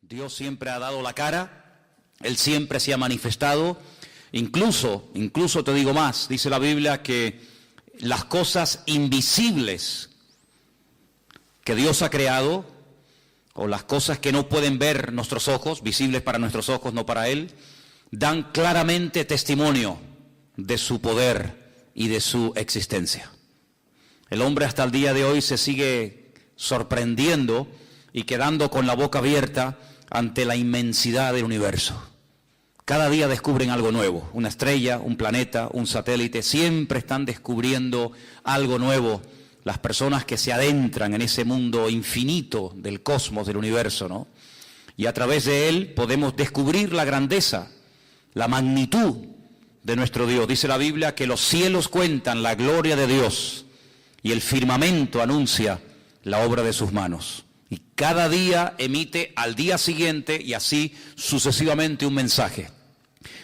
Dios siempre ha dado la cara, Él siempre se ha manifestado, incluso te digo más, dice la Biblia que las cosas invisibles que Dios ha creado, o las cosas que no pueden ver nuestros ojos, visibles para nuestros ojos, no para Él, dan claramente testimonio de su poder y de su existencia. El hombre hasta el día de hoy se sigue sorprendiendo y quedando con la boca abierta ante la inmensidad del universo. Cada día descubren algo nuevo, una estrella, un planeta, un satélite, siempre están descubriendo algo nuevo. Las personas que se adentran en ese mundo infinito del cosmos, del universo, ¿no? Y a través de él podemos descubrir la grandeza, la magnitud de nuestro Dios. Dice la Biblia que los cielos cuentan la gloria de Dios y el firmamento anuncia la obra de sus manos. Y cada día emite al día siguiente y así sucesivamente un mensaje.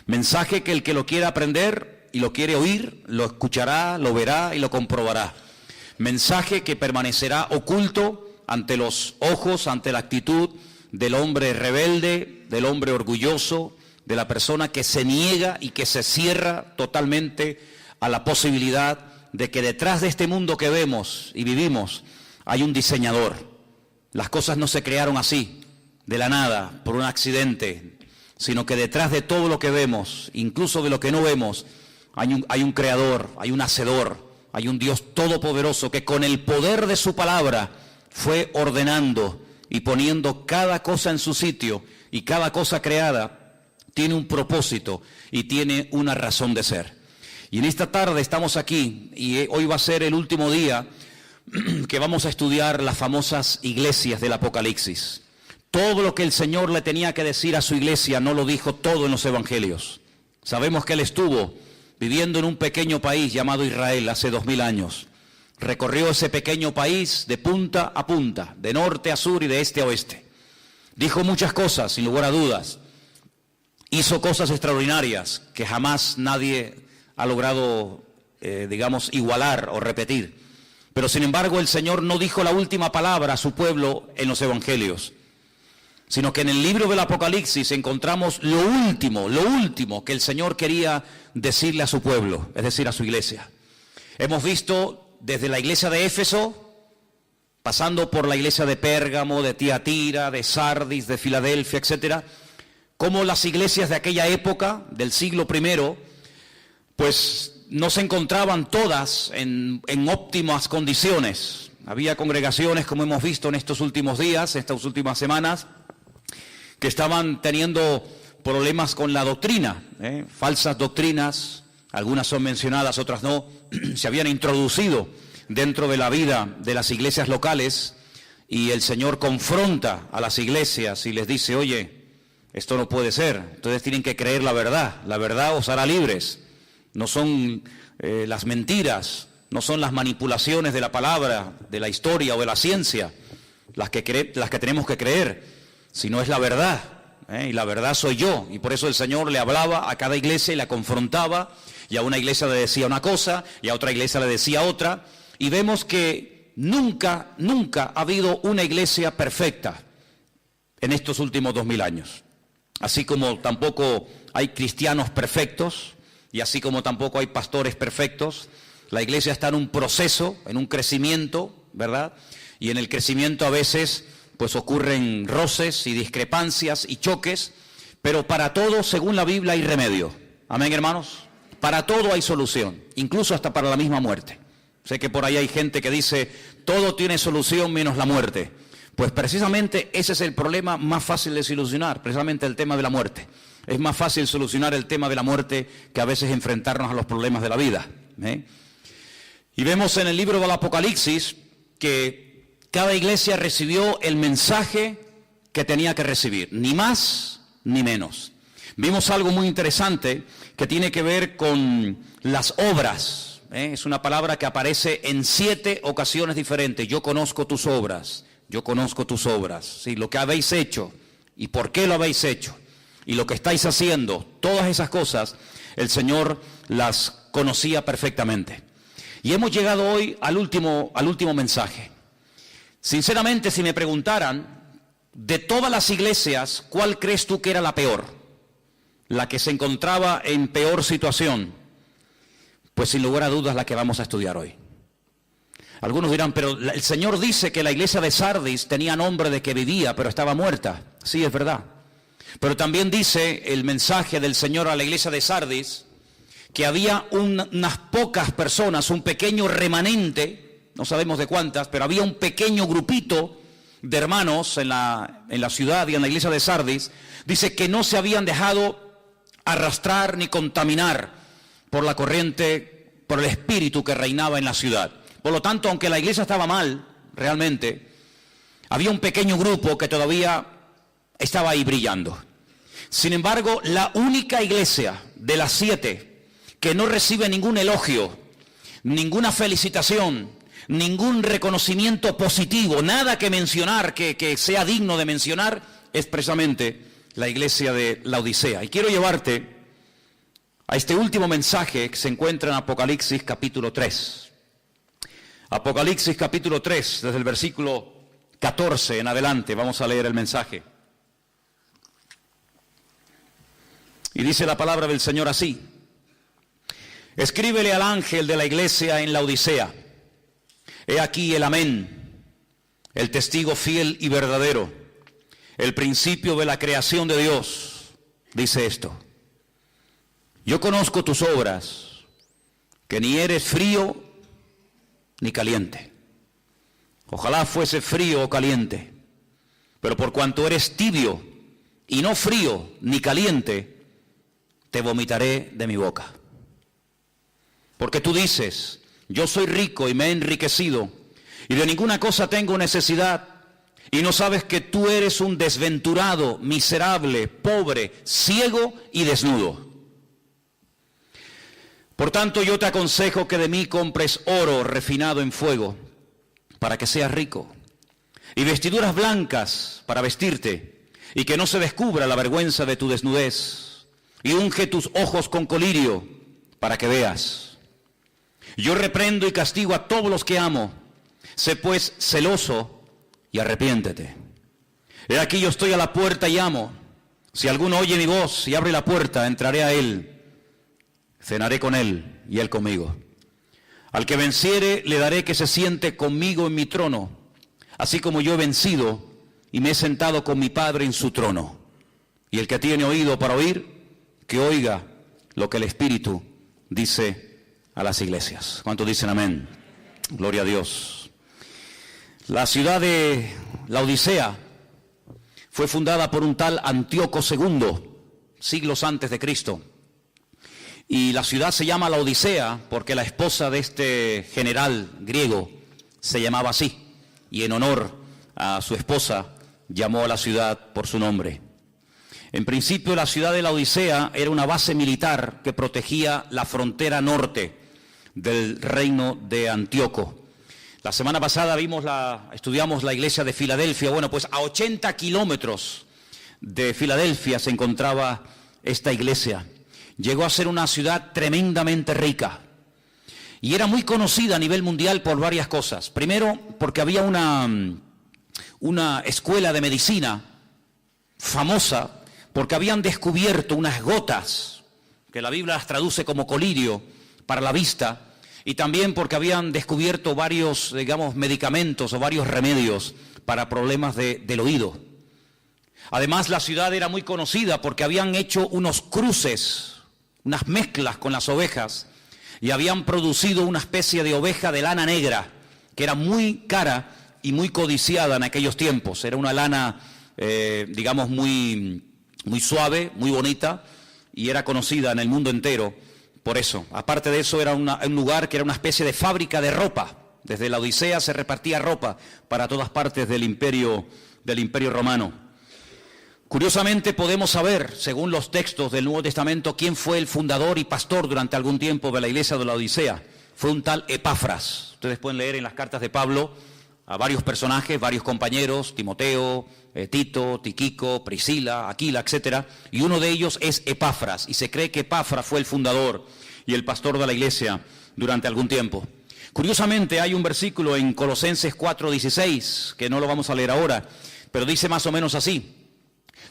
Mensaje que el que lo quiera aprender y lo quiere oír, lo escuchará, lo verá y lo comprobará. Mensaje que permanecerá oculto ante los ojos, ante la actitud del hombre rebelde, del hombre orgulloso, de la persona que se niega y que se cierra totalmente a la posibilidad de que detrás de este mundo que vemos y vivimos hay un diseñador. Las cosas no se crearon así, de la nada, por un accidente, sino que detrás de todo lo que vemos, incluso de lo que no vemos, hay un creador, hay un hacedor, hay un Dios todopoderoso que con el poder de su palabra fue ordenando y poniendo cada cosa en su sitio, y cada cosa creada tiene un propósito y tiene una razón de ser. Y en esta tarde estamos aquí y hoy va a ser el último día que vamos a estudiar las famosas iglesias del Apocalipsis. Todo lo que el Señor le tenía que decir a su iglesia no lo dijo todo en los evangelios. Sabemos que Él estuvo viviendo en un pequeño país llamado Israel hace 2000 años. Recorrió ese pequeño país de punta a punta, de norte a sur y de este a oeste. Dijo muchas cosas, sin lugar a dudas. Hizo cosas extraordinarias que jamás nadie ha logrado, igualar o repetir. Pero sin embargo el Señor no dijo la última palabra a su pueblo en los evangelios, sino que en el libro del Apocalipsis encontramos lo último que el Señor quería decirle a su pueblo, es decir, a su iglesia. Hemos visto desde la iglesia de Éfeso, pasando por la iglesia de Pérgamo, de Tiatira, de Sardis, de Filadelfia, etcétera, cómo las iglesias de aquella época, del siglo I, pues no se encontraban todas en óptimas condiciones. Había congregaciones, como hemos visto en estos últimos días, estas últimas semanas, que estaban teniendo problemas con la doctrina, falsas doctrinas, algunas son mencionadas, otras no, se habían introducido dentro de la vida de las iglesias locales, y el Señor confronta a las iglesias y les dice: oye, esto no puede ser, ustedes tienen que creer la verdad os hará libres. No son las mentiras, no son las manipulaciones de la palabra, de la historia o de la ciencia las que tenemos que creer, sino es la verdad, y la verdad soy yo. Y por eso el Señor le hablaba a cada iglesia y la confrontaba, y a una iglesia le decía una cosa y a otra iglesia le decía otra, y vemos que nunca ha habido una iglesia perfecta en estos últimos 2000 años. Así como tampoco hay cristianos perfectos, y así como tampoco hay pastores perfectos, la iglesia está en un proceso, en un crecimiento, ¿verdad? Y en el crecimiento a veces pues ocurren roces y discrepancias y choques, pero para todo, según la Biblia, hay remedio. Amén, hermanos. Para todo hay solución, incluso hasta para la misma muerte. Sé que por ahí hay gente que dice, todo tiene solución menos la muerte. Pues precisamente ese es el problema más fácil de solucionar, precisamente el tema de la muerte. Es más fácil solucionar el tema de la muerte que a veces enfrentarnos a los problemas de la vida. Y vemos en el libro del Apocalipsis que cada iglesia recibió el mensaje que tenía que recibir, ni más ni menos. Vimos algo muy interesante que tiene que ver con las obras. Es una palabra que aparece en 7 ocasiones diferentes. Yo conozco tus obras, yo conozco tus obras. Sí, lo que habéis hecho y por qué lo habéis hecho. Y lo que estáis haciendo, todas esas cosas, el Señor las conocía perfectamente. Y hemos llegado hoy al último mensaje. Sinceramente, si me preguntaran, de todas las iglesias, ¿cuál crees tú que era la peor? La que se encontraba en peor situación. Pues sin lugar a dudas la que vamos a estudiar hoy. Algunos dirán, pero el Señor dice que la iglesia de Sardis tenía nombre de que vivía, pero estaba muerta. Sí, es verdad. Pero también dice el mensaje del Señor a la iglesia de Sardis que había unas pocas personas, un pequeño remanente, no sabemos de cuántas, pero había un pequeño grupito de hermanos en la ciudad y en la iglesia de Sardis, dice que no se habían dejado arrastrar ni contaminar por la corriente, por el espíritu que reinaba en la ciudad. Por lo tanto, aunque la iglesia estaba mal, realmente, había un pequeño grupo que todavía estaba ahí brillando. Sin embargo, la única iglesia de las 7 que no recibe ningún elogio, ninguna felicitación, ningún reconocimiento positivo, nada que mencionar, que sea digno de mencionar, es precisamente la iglesia de Laodicea. Y quiero llevarte a este último mensaje que se encuentra en Apocalipsis capítulo 3. Apocalipsis capítulo 3, desde el versículo 14 en adelante, vamos a leer el mensaje. Y dice la palabra del Señor así: escríbele al ángel de la iglesia en Laodicea. He aquí el amén, el testigo fiel y verdadero, el principio de la creación de Dios. Dice esto: yo conozco tus obras, que ni eres frío ni caliente. Ojalá fuese frío o caliente, pero por cuanto eres tibio y no frío ni caliente, te vomitaré de mi boca. Porque tú dices, yo soy rico y me he enriquecido, y de ninguna cosa tengo necesidad, y no sabes que tú eres un desventurado, miserable, pobre, ciego y desnudo. Por tanto, yo te aconsejo que de mí compres oro refinado en fuego, para que seas rico, y vestiduras blancas para vestirte, y que no se descubra la vergüenza de tu desnudez, y unge tus ojos con colirio, para que veas. Yo reprendo y castigo a todos los que amo. Sé pues celoso y arrepiéntete. He aquí yo estoy a la puerta y llamo. Si alguno oye mi voz y abre la puerta, entraré a él, cenaré con él y él conmigo. Al que venciere le daré que se siente conmigo en mi trono, así como yo he vencido y me he sentado con mi Padre en su trono. Y el que tiene oído para oír, que oiga lo que el Espíritu dice a las iglesias. ¿Cuántos dicen amén? Gloria a Dios. La ciudad de Laodicea fue fundada por un tal Antíoco II, siglos antes de Cristo. Y la ciudad se llama Laodicea porque la esposa de este general griego se llamaba así. Y en honor a su esposa llamó a la ciudad por su nombre. En principio, la ciudad de Laodicea era una base militar que protegía la frontera norte del reino de Antíoco. La semana pasada estudiamos la iglesia de Filadelfia. Bueno, pues a 80 kilómetros de Filadelfia se encontraba esta iglesia. Llegó a ser una ciudad tremendamente rica y era muy conocida a nivel mundial por varias cosas. Primero, porque había una escuela de medicina famosa, porque habían descubierto unas gotas, que la Biblia las traduce como colirio, para la vista, y también porque habían descubierto varios, medicamentos o varios remedios para problemas del oído. Además, la ciudad era muy conocida porque habían hecho unos cruces, unas mezclas con las ovejas, y habían producido una especie de oveja de lana negra, que era muy cara y muy codiciada en aquellos tiempos. Era una lana, muy suave, muy bonita, y era conocida en el mundo entero por eso. Aparte de eso, era un lugar que era una especie de fábrica de ropa. Desde la Odisea se repartía ropa para todas partes del imperio romano. Curiosamente podemos saber, según los textos del Nuevo Testamento, quién fue el fundador y pastor durante algún tiempo de la iglesia de la Odisea. Fue un tal Epafras. Ustedes pueden leer en las cartas de Pablo a varios personajes, varios compañeros, Timoteo, Tito, Tiquico, Priscila, Aquila, etc. Y uno de ellos es Epafras, y se cree que Epafras fue el fundador y el pastor de la iglesia durante algún tiempo. Curiosamente hay un versículo en Colosenses 4:16, que no lo vamos a leer ahora, pero dice más o menos así.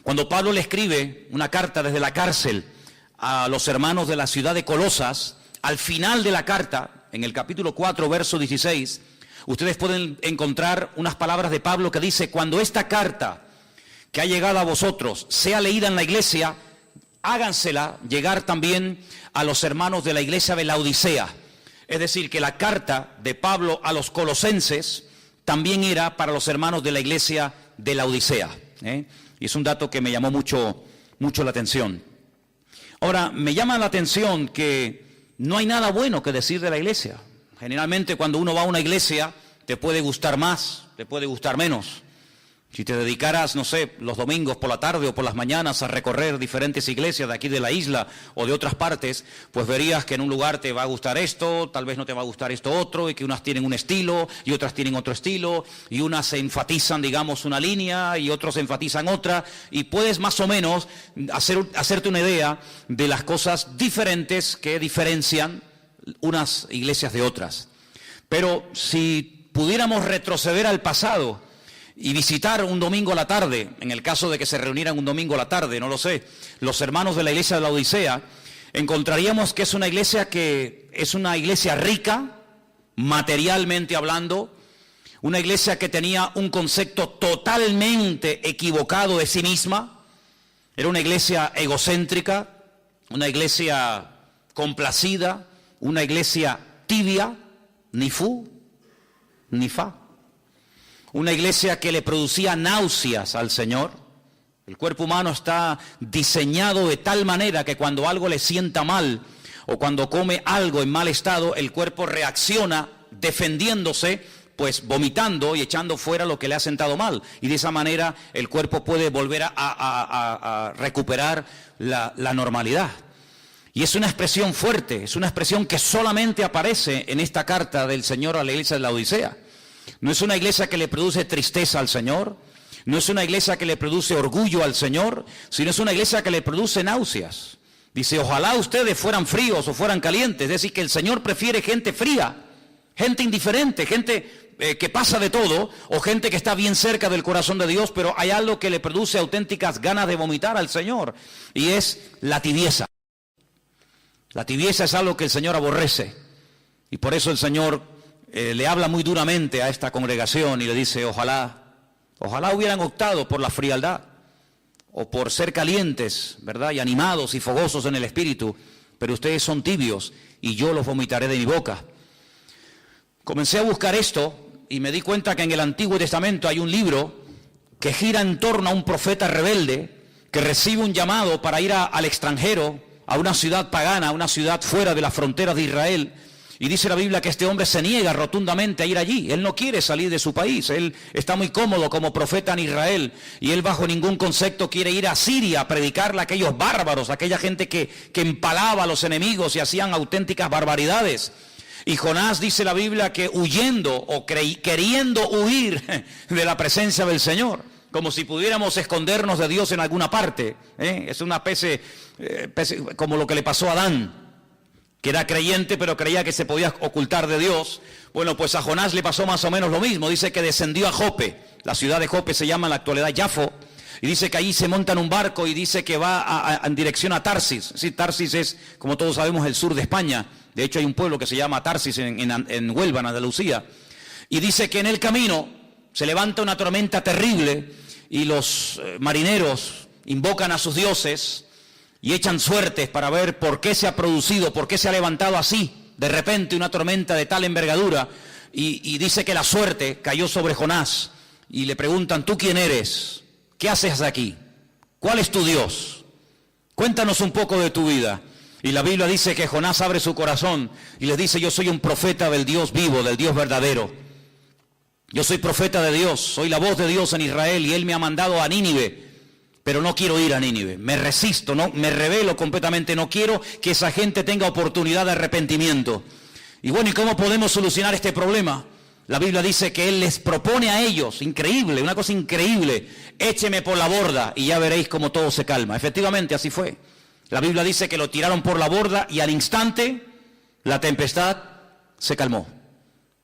Cuando Pablo le escribe una carta desde la cárcel a los hermanos de la ciudad de Colosas, al final de la carta, en el capítulo 4, verso 16, ustedes pueden encontrar unas palabras de Pablo que dice: cuando esta carta que ha llegado a vosotros sea leída en la iglesia, hágansela llegar también a los hermanos de la iglesia de Laodicea. Es decir, que la carta de Pablo a los colosenses también era para los hermanos de la iglesia de Laodicea. Y es un dato que me llamó mucho la atención. Ahora, me llama la atención que no hay nada bueno que decir de la iglesia. Generalmente cuando uno va a una iglesia, te puede gustar más, te puede gustar menos. Si te dedicaras, no sé, los domingos por la tarde o por las mañanas a recorrer diferentes iglesias de aquí de la isla o de otras partes, pues verías que en un lugar te va a gustar esto, tal vez no te va a gustar esto otro, y que unas tienen un estilo y otras tienen otro estilo, y unas se enfatizan, digamos, una línea y otros enfatizan otra, y puedes más o menos hacerte una idea de las cosas diferentes que diferencian unas iglesias de otras. Pero si pudiéramos retroceder al pasado y visitar un domingo a la tarde, en el caso de que se reunieran un domingo a la tarde, no lo sé, los hermanos de la iglesia de la Odisea, encontraríamos que es una iglesia rica, materialmente hablando, una iglesia que tenía un concepto totalmente equivocado de sí misma, era una iglesia egocéntrica, una iglesia complacida, una iglesia tibia, ni fu, ni fa. Una iglesia que le producía náuseas al Señor. El cuerpo humano está diseñado de tal manera que cuando algo le sienta mal o cuando come algo en mal estado, el cuerpo reacciona defendiéndose, pues vomitando y echando fuera lo que le ha sentado mal. Y de esa manera el cuerpo puede volver a recuperar la normalidad. Y es una expresión fuerte, es una expresión que solamente aparece en esta carta del Señor a la iglesia de la Odisea. No es una iglesia que le produce tristeza al Señor, no es una iglesia que le produce orgullo al Señor, sino es una iglesia que le produce náuseas. Dice, ojalá ustedes fueran fríos o fueran calientes, es decir, que el Señor prefiere gente fría, gente indiferente, gente que pasa de todo, o gente que está bien cerca del corazón de Dios, pero hay algo que le produce auténticas ganas de vomitar al Señor, y es la tibieza. La tibieza es algo que el Señor aborrece, y por eso el Señor le habla muy duramente a esta congregación y le dice, ojalá hubieran optado por la frialdad o por ser calientes, ¿verdad? Y animados y fogosos en el espíritu, pero ustedes son tibios y yo los vomitaré de mi boca. Comencé a buscar esto y me di cuenta que en el Antiguo Testamento hay un libro que gira en torno a un profeta rebelde que recibe un llamado para ir al extranjero, a una ciudad pagana, a una ciudad fuera de las fronteras de Israel. Y dice la Biblia que este hombre se niega rotundamente a ir allí. Él no quiere salir de su país. Él está muy cómodo como profeta en Israel. Y él bajo ningún concepto quiere ir a Siria a predicarle a aquellos bárbaros, a aquella gente que empalaba a los enemigos y hacían auténticas barbaridades. Y Jonás dice la Biblia que huyendo o queriendo huir de la presencia del Señor, como si pudiéramos escondernos de Dios en alguna parte. Es una especie como lo que le pasó a Adán, que era creyente pero creía que se podía ocultar de Dios. Bueno, pues a Jonás le pasó más o menos lo mismo. Dice que descendió a Jope, la ciudad de Jope se llama en la actualidad Jafo, y dice que allí se monta en un barco y dice que va en dirección a Tarsis. Sí, Tarsis es, como todos sabemos, el sur de España. De hecho hay un pueblo que se llama Tarsis en Huelva, en Andalucía. Y dice que en el camino se levanta una tormenta terrible y los marineros invocan a sus dioses y echan suertes para ver por qué se ha producido, por qué se ha levantado así de repente una tormenta de tal envergadura. Y dice que la suerte cayó sobre Jonás y le preguntan, ¿tú quién eres? ¿Qué haces aquí? ¿Cuál es tu Dios? Cuéntanos un poco de tu vida. Y la Biblia dice que Jonás abre su corazón y les dice, yo soy un profeta del Dios vivo, del Dios verdadero. Yo soy profeta de Dios, soy la voz de Dios en Israel y Él me ha mandado a Nínive. Pero no quiero ir a Nínive, me resisto, no, me rebelo completamente, no quiero que esa gente tenga oportunidad de arrepentimiento. Y bueno, ¿y cómo podemos solucionar este problema? La Biblia dice que Él les propone a ellos, increíble, una cosa increíble, écheme por la borda y ya veréis cómo todo se calma. Efectivamente, así fue. La Biblia dice que lo tiraron por la borda y al instante la tempestad se calmó.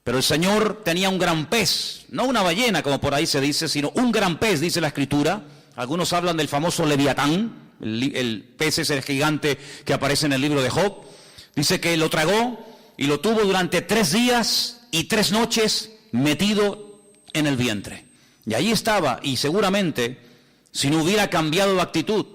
Pero el Señor tenía un gran pez, no una ballena como por ahí se dice, sino un gran pez, dice la Escritura. Algunos hablan del famoso Leviatán, el pez ese gigante que aparece en el libro de Job. Dice que lo tragó y lo tuvo durante 3 días y 3 noches metido en el vientre. Y ahí estaba, y seguramente, si no hubiera cambiado de actitud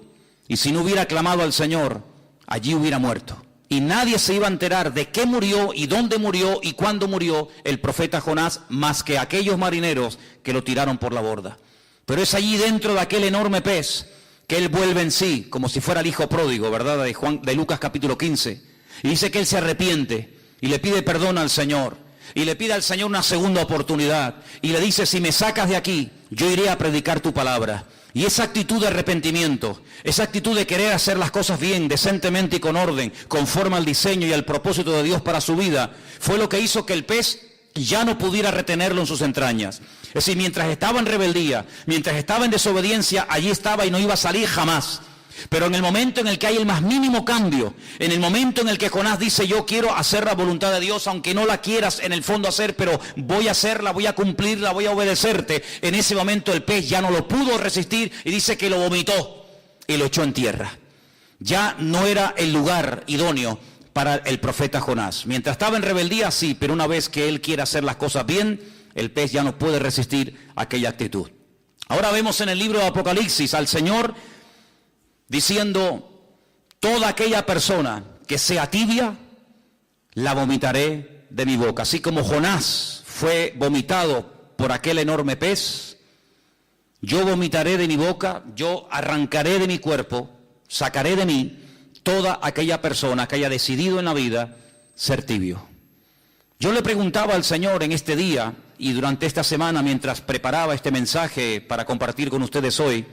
y si no hubiera clamado al Señor, allí hubiera muerto. Y nadie se iba a enterar de qué murió y dónde murió y cuándo murió el profeta Jonás, más que aquellos marineros que lo tiraron por la borda. Pero es allí dentro de aquel enorme pez que él vuelve en sí, como si fuera el hijo pródigo, ¿verdad? De Lucas capítulo 15. Y dice que él se arrepiente y le pide perdón al Señor. Y le pide al Señor una segunda oportunidad. Y le dice, si me sacas de aquí, yo iré a predicar tu palabra. Y esa actitud de arrepentimiento, esa actitud de querer hacer las cosas bien, decentemente y con orden, conforme al diseño y al propósito de Dios para su vida, fue lo que hizo que el pez ya no pudiera retenerlo en sus entrañas. Es decir, mientras estaba en rebeldía, mientras estaba en desobediencia, allí estaba y no iba a salir jamás. Pero en el momento en el que hay el más mínimo cambio, en el momento en el que Jonás dice, yo quiero hacer la voluntad de Dios, aunque no la quieras en el fondo hacer, pero voy a hacerla, voy a cumplirla, voy a obedecerte, en ese momento el pez ya no lo pudo resistir y dice que lo vomitó y lo echó en tierra. Ya no era el lugar idóneo para el profeta Jonás. Mientras estaba en rebeldía, sí, pero una vez que él quiere hacer las cosas bien, el pez ya no puede resistir aquella actitud. Ahora vemos en el libro de Apocalipsis al Señor diciendo, toda aquella persona que sea tibia, la vomitaré de mi boca. Así como Jonás fue vomitado por aquel enorme pez, yo vomitaré de mi boca, yo arrancaré de mi cuerpo, sacaré de mí toda aquella persona que haya decidido en la vida ser tibio. Yo le preguntaba al Señor en este día y durante esta semana, mientras preparaba este mensaje para compartir con ustedes hoy,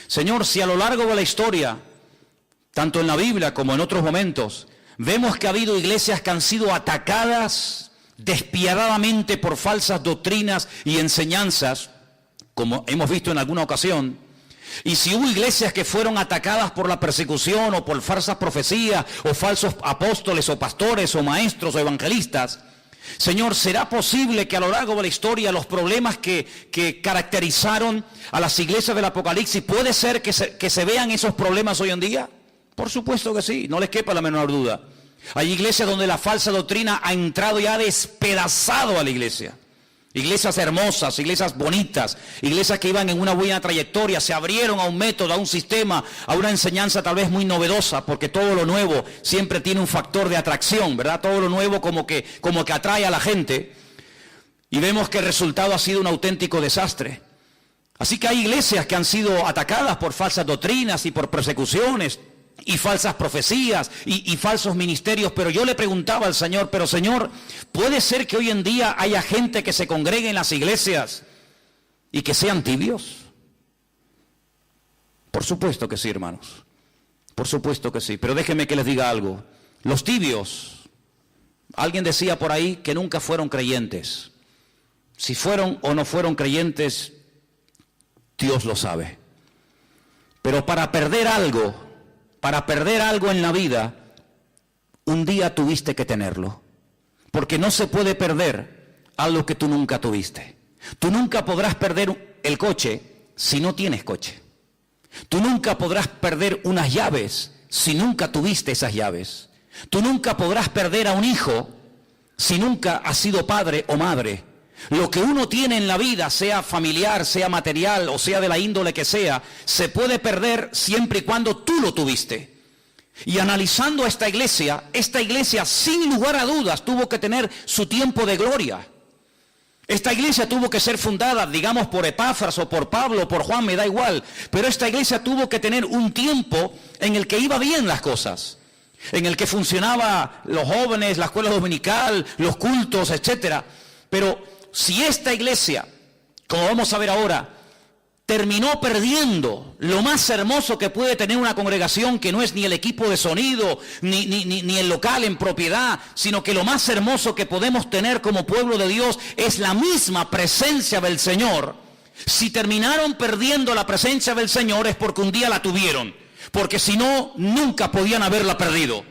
Señor, si a lo largo de la historia, tanto en la Biblia como en otros momentos, vemos que ha habido iglesias que han sido atacadas despiadadamente por falsas doctrinas y enseñanzas, como hemos visto en alguna ocasión, y si hubo iglesias que fueron atacadas por la persecución o por falsas profecías o falsos apóstoles o pastores o maestros o evangelistas, Señor, ¿será posible que a lo largo de la historia los problemas que caracterizaron a las iglesias del Apocalipsis, puede ser que se vean esos problemas hoy en día? Por supuesto que sí, no les quepa la menor duda. Hay iglesias donde la falsa doctrina ha entrado y ha despedazado a la iglesia. Iglesias hermosas, iglesias bonitas, iglesias que iban en una buena trayectoria, se abrieron a un método, a un sistema, a una enseñanza tal vez muy novedosa, porque todo lo nuevo siempre tiene un factor de atracción, ¿verdad? Todo lo nuevo como que atrae a la gente, y vemos que el resultado ha sido un auténtico desastre. Así que hay iglesias que han sido atacadas por falsas doctrinas y por persecuciones y falsas profecías y falsos ministerios, pero yo le preguntaba al Señor, pero Señor, ¿puede ser que hoy en día haya gente que se congregue en las iglesias y que sean tibios? Por supuesto que sí, hermanos, por supuesto que sí, pero déjenme que les diga algo. Los tibios, alguien decía por ahí que nunca fueron creyentes. Si fueron o no fueron creyentes, Dios lo sabe. Pero para perder algo en la vida, un día tuviste que tenerlo. Porque no se puede perder algo que tú nunca tuviste. Tú nunca podrás perder el coche si no tienes coche. Tú nunca podrás perder unas llaves si nunca tuviste esas llaves. Tú nunca podrás perder a un hijo si nunca has sido padre o madre. Lo que uno tiene en la vida, sea familiar, sea material o sea de la índole que sea, se puede perder siempre y cuando tú lo tuviste. Y analizando esta iglesia sin lugar a dudas tuvo que tener su tiempo de gloria. Esta iglesia tuvo que ser fundada, digamos, por Epafras o por Pablo o por Juan, me da igual, pero esta iglesia tuvo que tener un tiempo en el que iba bien las cosas, en el que funcionaba los jóvenes, la escuela dominical, los cultos, etcétera. Pero si esta iglesia, como vamos a ver ahora, terminó perdiendo lo más hermoso que puede tener una congregación, que no es ni el equipo de sonido, ni el local en propiedad, sino que lo más hermoso que podemos tener como pueblo de Dios es la misma presencia del Señor. Si terminaron perdiendo la presencia del Señor es porque un día la tuvieron, porque si no, nunca podían haberla perdido.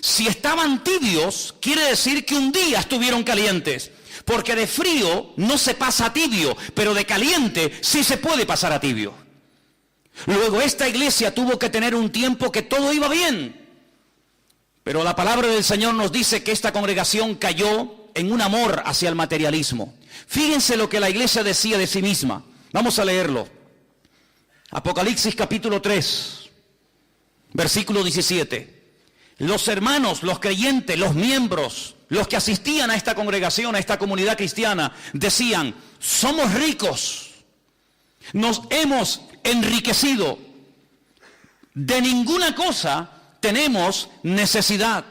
Si estaban tibios, quiere decir que un día estuvieron calientes. Porque de frío no se pasa a tibio, pero de caliente sí se puede pasar a tibio. Luego esta iglesia tuvo que tener un tiempo que todo iba bien. Pero la palabra del Señor nos dice que esta congregación cayó en un amor hacia el materialismo. Fíjense lo que la iglesia decía de sí misma. Vamos a leerlo. Apocalipsis capítulo 3, versículo 17. Los hermanos, los creyentes, los miembros, los que asistían a esta congregación, a esta comunidad cristiana, decían: somos ricos, nos hemos enriquecido, de ninguna cosa tenemos necesidad.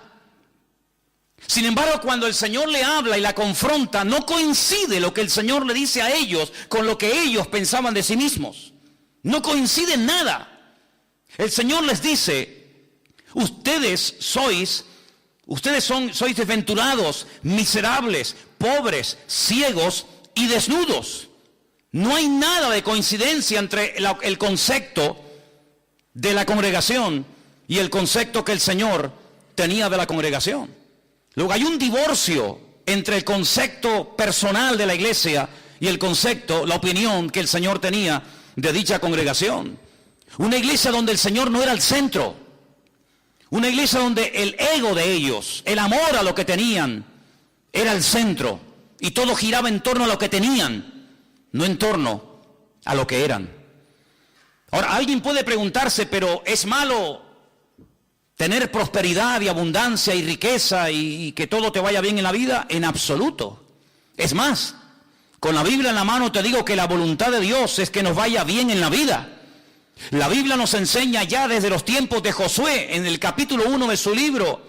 Sin embargo, cuando el Señor le habla y la confronta, no coincide lo que el Señor le dice a ellos con lo que ellos pensaban de sí mismos. No coincide en nada. El Señor les dice: ustedes sois desventurados, miserables, pobres, ciegos y desnudos. No hay nada de coincidencia entre el concepto de la congregación y el concepto que el Señor tenía de la congregación. Luego hay un divorcio entre el concepto personal de la iglesia y el concepto, la opinión que el Señor tenía de dicha congregación. Una iglesia donde el Señor no era el centro. Una iglesia donde el ego de ellos, el amor a lo que tenían, era el centro. Y todo giraba en torno a lo que tenían, no en torno a lo que eran. Ahora, alguien puede preguntarse: ¿pero es malo tener prosperidad y abundancia y riqueza y que todo te vaya bien en la vida? En absoluto. Es más, con la Biblia en la mano te digo que la voluntad de Dios es que nos vaya bien en la vida. La Biblia nos enseña ya desde los tiempos de Josué, en el capítulo 1 de su libro,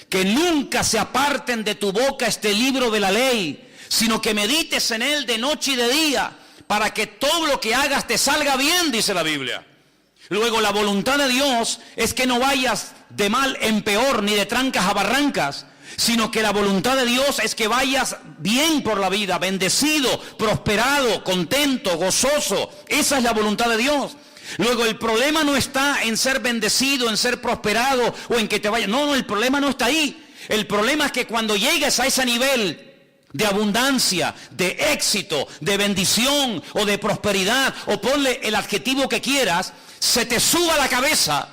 que nunca se aparten de tu boca este libro de la ley, sino que medites en él de noche y de día, para que todo lo que hagas te salga bien, dice la Biblia. Luego, la voluntad de Dios es que no vayas de mal en peor, ni de trancas a barrancas, sino que la voluntad de Dios es que vayas bien por la vida, bendecido, prosperado, contento, gozoso. Esa es la voluntad de Dios. Luego, el problema no está en ser bendecido, en ser prosperado o en que te vaya. No, el problema no está ahí. El problema es que cuando llegues a ese nivel de abundancia, de éxito, de bendición o de prosperidad, o ponle el adjetivo que quieras, se te suba la cabeza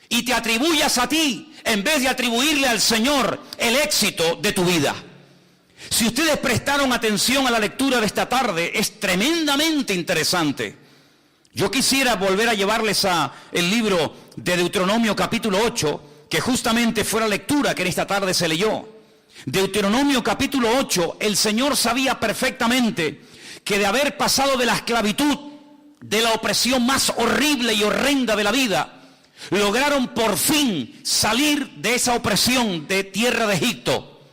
y te atribuyas a ti en vez de atribuirle al Señor el éxito de tu vida. Si ustedes prestaron atención a la lectura de esta tarde, es tremendamente interesante. Yo quisiera volver a llevarles a el libro de Deuteronomio capítulo 8, que justamente fue la lectura que en esta tarde se leyó. Deuteronomio capítulo 8, el Señor sabía perfectamente que de haber pasado de la esclavitud, de la opresión más horrible y horrenda de la vida, lograron por fin salir de esa opresión de tierra de Egipto,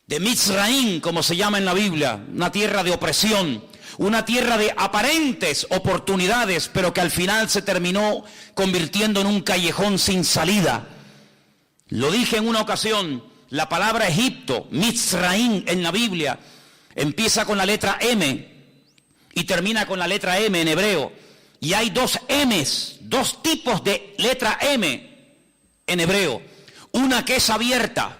de Mizraim, como se llama en la Biblia, una tierra de opresión, una tierra de aparentes oportunidades, pero que al final se terminó convirtiendo en un callejón sin salida. Lo dije en una ocasión, la palabra Egipto, Mizraim en la Biblia, empieza con la letra M y termina con la letra M en hebreo. Y hay dos M's, dos tipos de letra M en hebreo. Una que es abierta,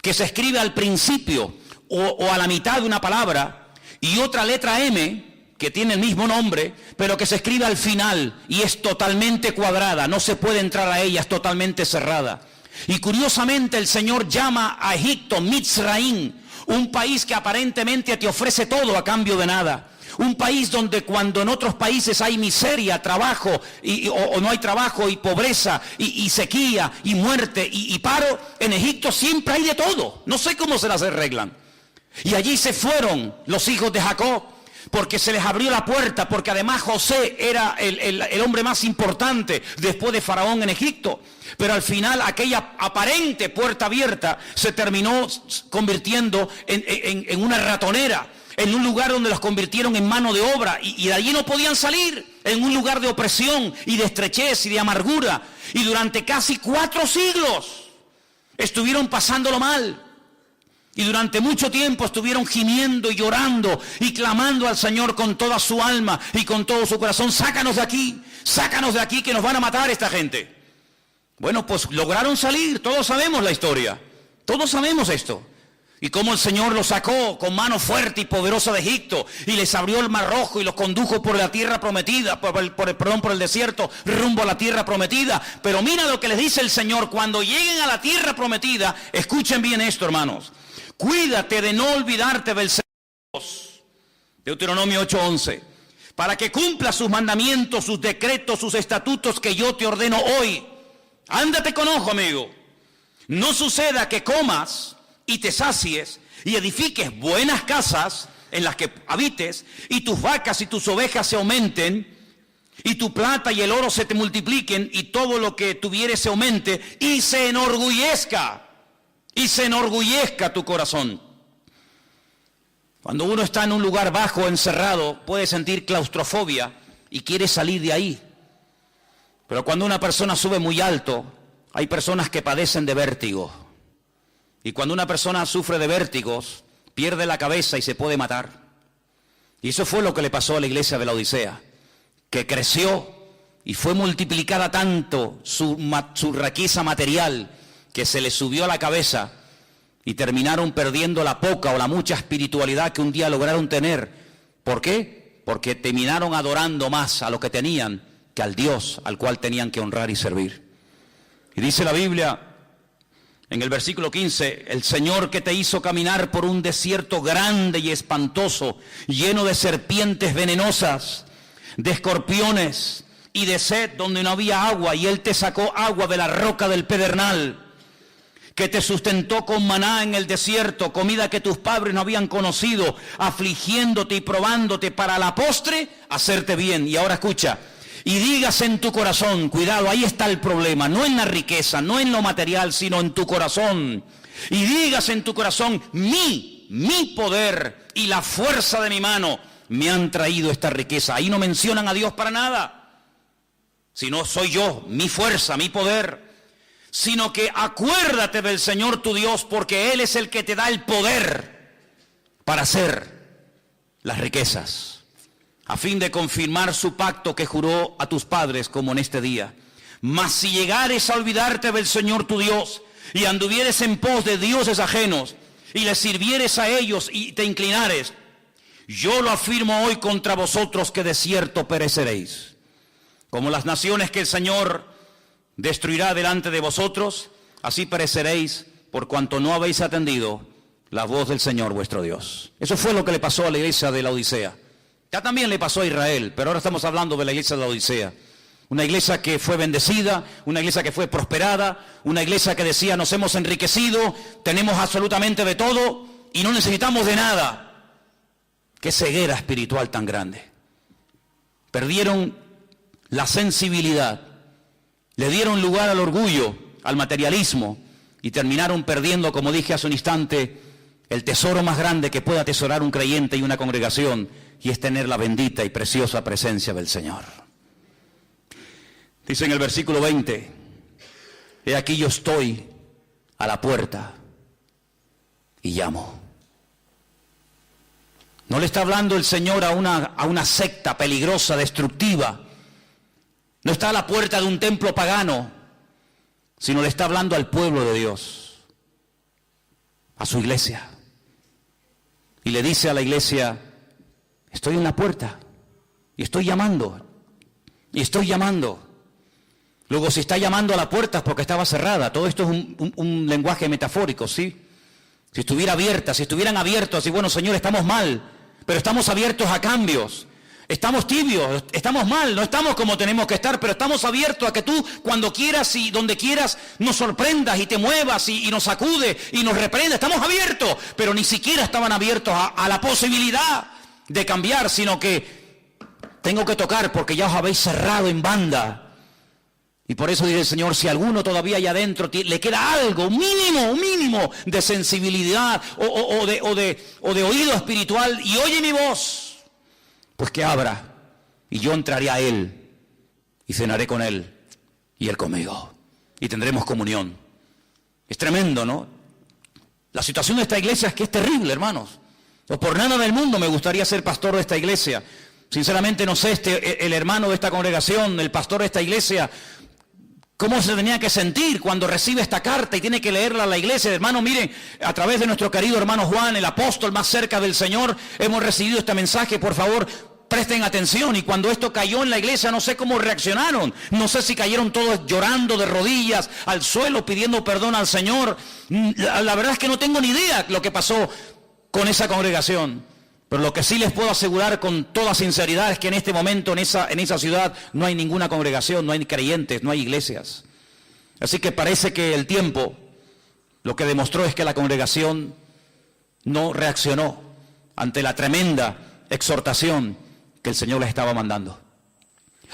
que se escribe al principio o a la mitad de una palabra, y otra letra M, que tiene el mismo nombre, pero que se escribe al final y es totalmente cuadrada, no se puede entrar a ella, es totalmente cerrada. Y curiosamente el Señor llama a Egipto Mizraim, un país que aparentemente te ofrece todo a cambio de nada. Un país donde cuando en otros países hay miseria, trabajo, o no hay trabajo, y pobreza, y sequía, y muerte, y paro, en Egipto siempre hay de todo. No sé cómo se las arreglan. Y allí se fueron los hijos de Jacob, porque se les abrió la puerta, porque además José era el hombre más importante después de Faraón en Egipto. Pero al final aquella aparente puerta abierta se terminó convirtiendo en una ratonera, en un lugar donde los convirtieron en mano de obra, y de allí no podían salir, en un lugar de opresión y de estrechez y de amargura. Y durante casi 4 siglos estuvieron pasándolo mal. Y durante mucho tiempo estuvieron gimiendo y llorando y clamando al Señor con toda su alma y con todo su corazón: sácanos de aquí, que nos van a matar esta gente. Bueno, pues lograron salir, todos sabemos la historia, todos sabemos esto. Y cómo el Señor los sacó con mano fuerte y poderosa de Egipto, y les abrió el mar rojo y los condujo por la tierra prometida, por el desierto, rumbo a la tierra prometida. Pero mira lo que les dice el Señor: cuando lleguen a la tierra prometida, escuchen bien esto, hermanos, cuídate de no olvidarte del Señor. Deuteronomio 8:11, para que cumpla sus mandamientos, sus decretos, sus estatutos que yo te ordeno hoy. Ándate con ojo, amigo. No suceda que comas y te sacies y edifiques buenas casas en las que habites, y tus vacas y tus ovejas se aumenten, y tu plata y el oro se te multipliquen, y todo lo que tuvieres se aumente, y se enorgullezca tu corazón. Cuando uno está en un lugar bajo, encerrado, puede sentir claustrofobia y quiere salir de ahí. Pero cuando una persona sube muy alto, hay personas que padecen de vértigo. Y cuando una persona sufre de vértigos, pierde la cabeza y se puede matar. Y eso fue lo que le pasó a la iglesia de la Odisea, que creció y fue multiplicada tanto su riqueza material, que se le subió a la cabeza y terminaron perdiendo la poca o la mucha espiritualidad que un día lograron tener. ¿Por qué? Porque terminaron adorando más a lo que tenían que al Dios al cual tenían que honrar y servir. Y dice la Biblia en el versículo 15, el Señor que te hizo caminar por un desierto grande y espantoso, lleno de serpientes venenosas, de escorpiones y de sed donde no había agua, y Él te sacó agua de la roca del pedernal, que te sustentó con maná en el desierto, comida que tus padres no habían conocido, afligiéndote y probándote para la postre hacerte bien. Y ahora escucha: y digas en tu corazón, cuidado, ahí está el problema, no en la riqueza, no en lo material, sino en tu corazón. Y digas en tu corazón, mi poder y la fuerza de mi mano me han traído esta riqueza. Ahí no mencionan a Dios para nada, sino soy yo, mi fuerza, mi poder. Sino que acuérdate del Señor tu Dios, porque Él es el que te da el poder para hacer las riquezas, a fin de confirmar su pacto que juró a tus padres, como en este día. Mas si llegares a olvidarte del Señor tu Dios, y anduvieres en pos de dioses ajenos, y les sirvieres a ellos y te inclinares, yo lo afirmo hoy contra vosotros, que de cierto pereceréis. Como las naciones que el Señor destruirá delante de vosotros, así pereceréis, por cuanto no habéis atendido la voz del Señor vuestro Dios. Eso fue lo que le pasó a la iglesia de la Odisea. Ya también le pasó a Israel, pero ahora estamos hablando de la iglesia de la Odisea. Una iglesia que fue bendecida, una iglesia que fue prosperada, una iglesia que decía: nos hemos enriquecido, tenemos absolutamente de todo y no necesitamos de nada. Qué ceguera espiritual tan grande. Perdieron la sensibilidad, le dieron lugar al orgullo, al materialismo, y terminaron perdiendo, como dije hace un instante, el tesoro más grande que puede atesorar un creyente y una congregación, y es tener la bendita y preciosa presencia del Señor. Dice en el versículo 20, he aquí yo estoy a la puerta y llamo. No le está hablando el Señor a una secta peligrosa, destructiva. No está a la puerta de un templo pagano, sino le está hablando al pueblo de Dios, a su iglesia. Y le dice a la iglesia: estoy en la puerta y estoy llamando, y estoy llamando. Luego, si está llamando a la puerta es porque estaba cerrada. Todo esto es un lenguaje metafórico, ¿sí? Si estuviera abierta, si estuvieran abiertos, así, bueno, Señor, estamos mal, pero estamos abiertos a cambios. Estamos tibios, estamos mal, no estamos como tenemos que estar, pero estamos abiertos a que tú, cuando quieras y donde quieras, nos sorprendas y te muevas y nos sacude y nos reprenda. Estamos abiertos, pero ni siquiera estaban abiertos a la posibilidad de cambiar, sino que tengo que tocar porque ya os habéis cerrado en banda. Y por eso dice el Señor: si alguno todavía allá adentro le queda algo, un mínimo de sensibilidad o de oído espiritual, y oye mi voz, pues que abra, y yo entraré a él y cenaré con él y él conmigo, y tendremos comunión. Es tremendo, ¿no? La situación de esta iglesia es que es terrible, hermanos. O por nada del mundo me gustaría ser pastor de esta iglesia. Sinceramente no sé, el hermano de esta congregación, el pastor de esta iglesia, ¿Cómo se tenía que sentir cuando recibe esta carta y tiene que leerla a la iglesia? Hermano, miren, a través de nuestro querido hermano Juan, el apóstol más cerca del Señor, hemos recibido este mensaje. Por favor, presten atención. Y cuando esto cayó en la iglesia, no sé cómo reaccionaron. No sé si cayeron todos llorando de rodillas al suelo, pidiendo perdón al Señor. La verdad es que no tengo ni idea lo que pasó con esa congregación. Pero lo que sí les puedo asegurar con toda sinceridad es que en este momento en esa ciudad no hay ninguna congregación, no hay creyentes, no hay iglesias. Así que parece que el tiempo lo que demostró es que la congregación no reaccionó ante la tremenda exhortación que el Señor les estaba mandando.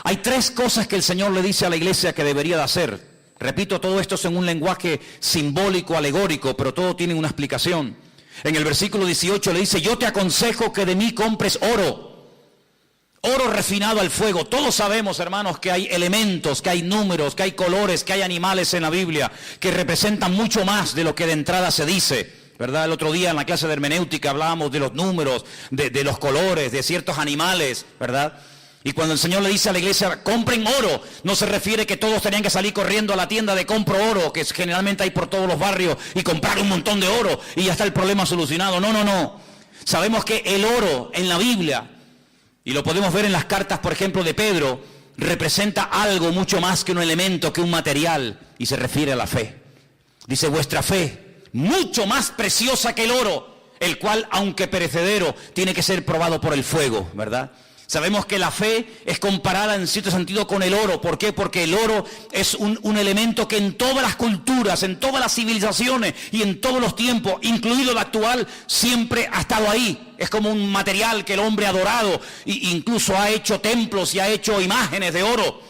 Hay 3 cosas que el Señor le dice a la iglesia que debería de hacer. Repito, todo esto es en un lenguaje simbólico, alegórico, pero todo tiene una explicación. En el versículo 18 le dice: yo te aconsejo que de mí compres oro refinado al fuego. Todos sabemos, hermanos, que hay elementos, que hay números, que hay colores, que hay animales en la Biblia que representan mucho más de lo que de entrada se dice, ¿verdad? El otro día en la clase de hermenéutica hablábamos de los números, de los colores, de ciertos animales, ¿verdad? Y cuando el Señor le dice a la iglesia, compren oro, no se refiere que todos tenían que salir corriendo a la tienda de compro oro, que generalmente hay por todos los barrios, y comprar un montón de oro y ya está el problema solucionado. No. Sabemos que el oro en la Biblia, y lo podemos ver en las cartas, por ejemplo, de Pedro, representa algo mucho más que un elemento, que un material, y se refiere a la fe. Dice: vuestra fe, mucho más preciosa que el oro, el cual, aunque perecedero, tiene que ser probado por el fuego, ¿verdad? Sabemos que la fe es comparada en cierto sentido con el oro. ¿Por qué? Porque el oro es un elemento que en todas las culturas, en todas las civilizaciones y en todos los tiempos, incluido el actual, siempre ha estado ahí. Es como un material que el hombre ha adorado e incluso ha hecho templos y ha hecho imágenes de oro,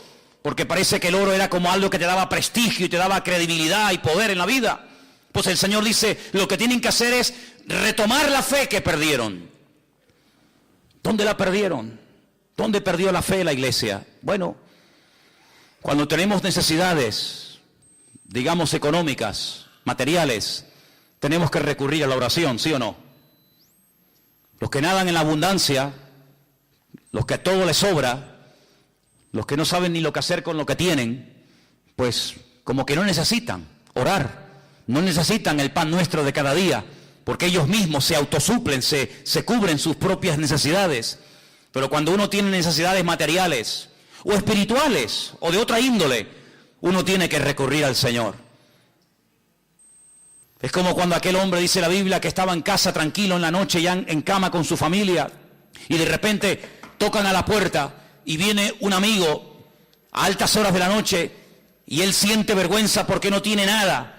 porque parece que el oro era como algo que te daba prestigio y te daba credibilidad y poder en la vida. Pues el Señor dice, lo que tienen que hacer es retomar la fe que perdieron. ¿Dónde la perdieron? ¿Dónde perdió la fe la iglesia? Bueno, cuando tenemos necesidades, digamos económicas, materiales, tenemos que recurrir a la oración, ¿sí o no? Los que nadan en la abundancia, los que a todo les sobra, los que no saben ni lo que hacer con lo que tienen, pues como que no necesitan orar, no necesitan el pan nuestro de cada día, porque ellos mismos se autosuplen, se cubren sus propias necesidades. Pero cuando uno tiene necesidades materiales o espirituales o de otra índole, uno tiene que recurrir al Señor. Es como cuando aquel hombre, dice la Biblia, que estaba en casa tranquilo en la noche, ya en cama con su familia, y de repente tocan a la puerta y viene un amigo a altas horas de la noche y él siente vergüenza porque no tiene nada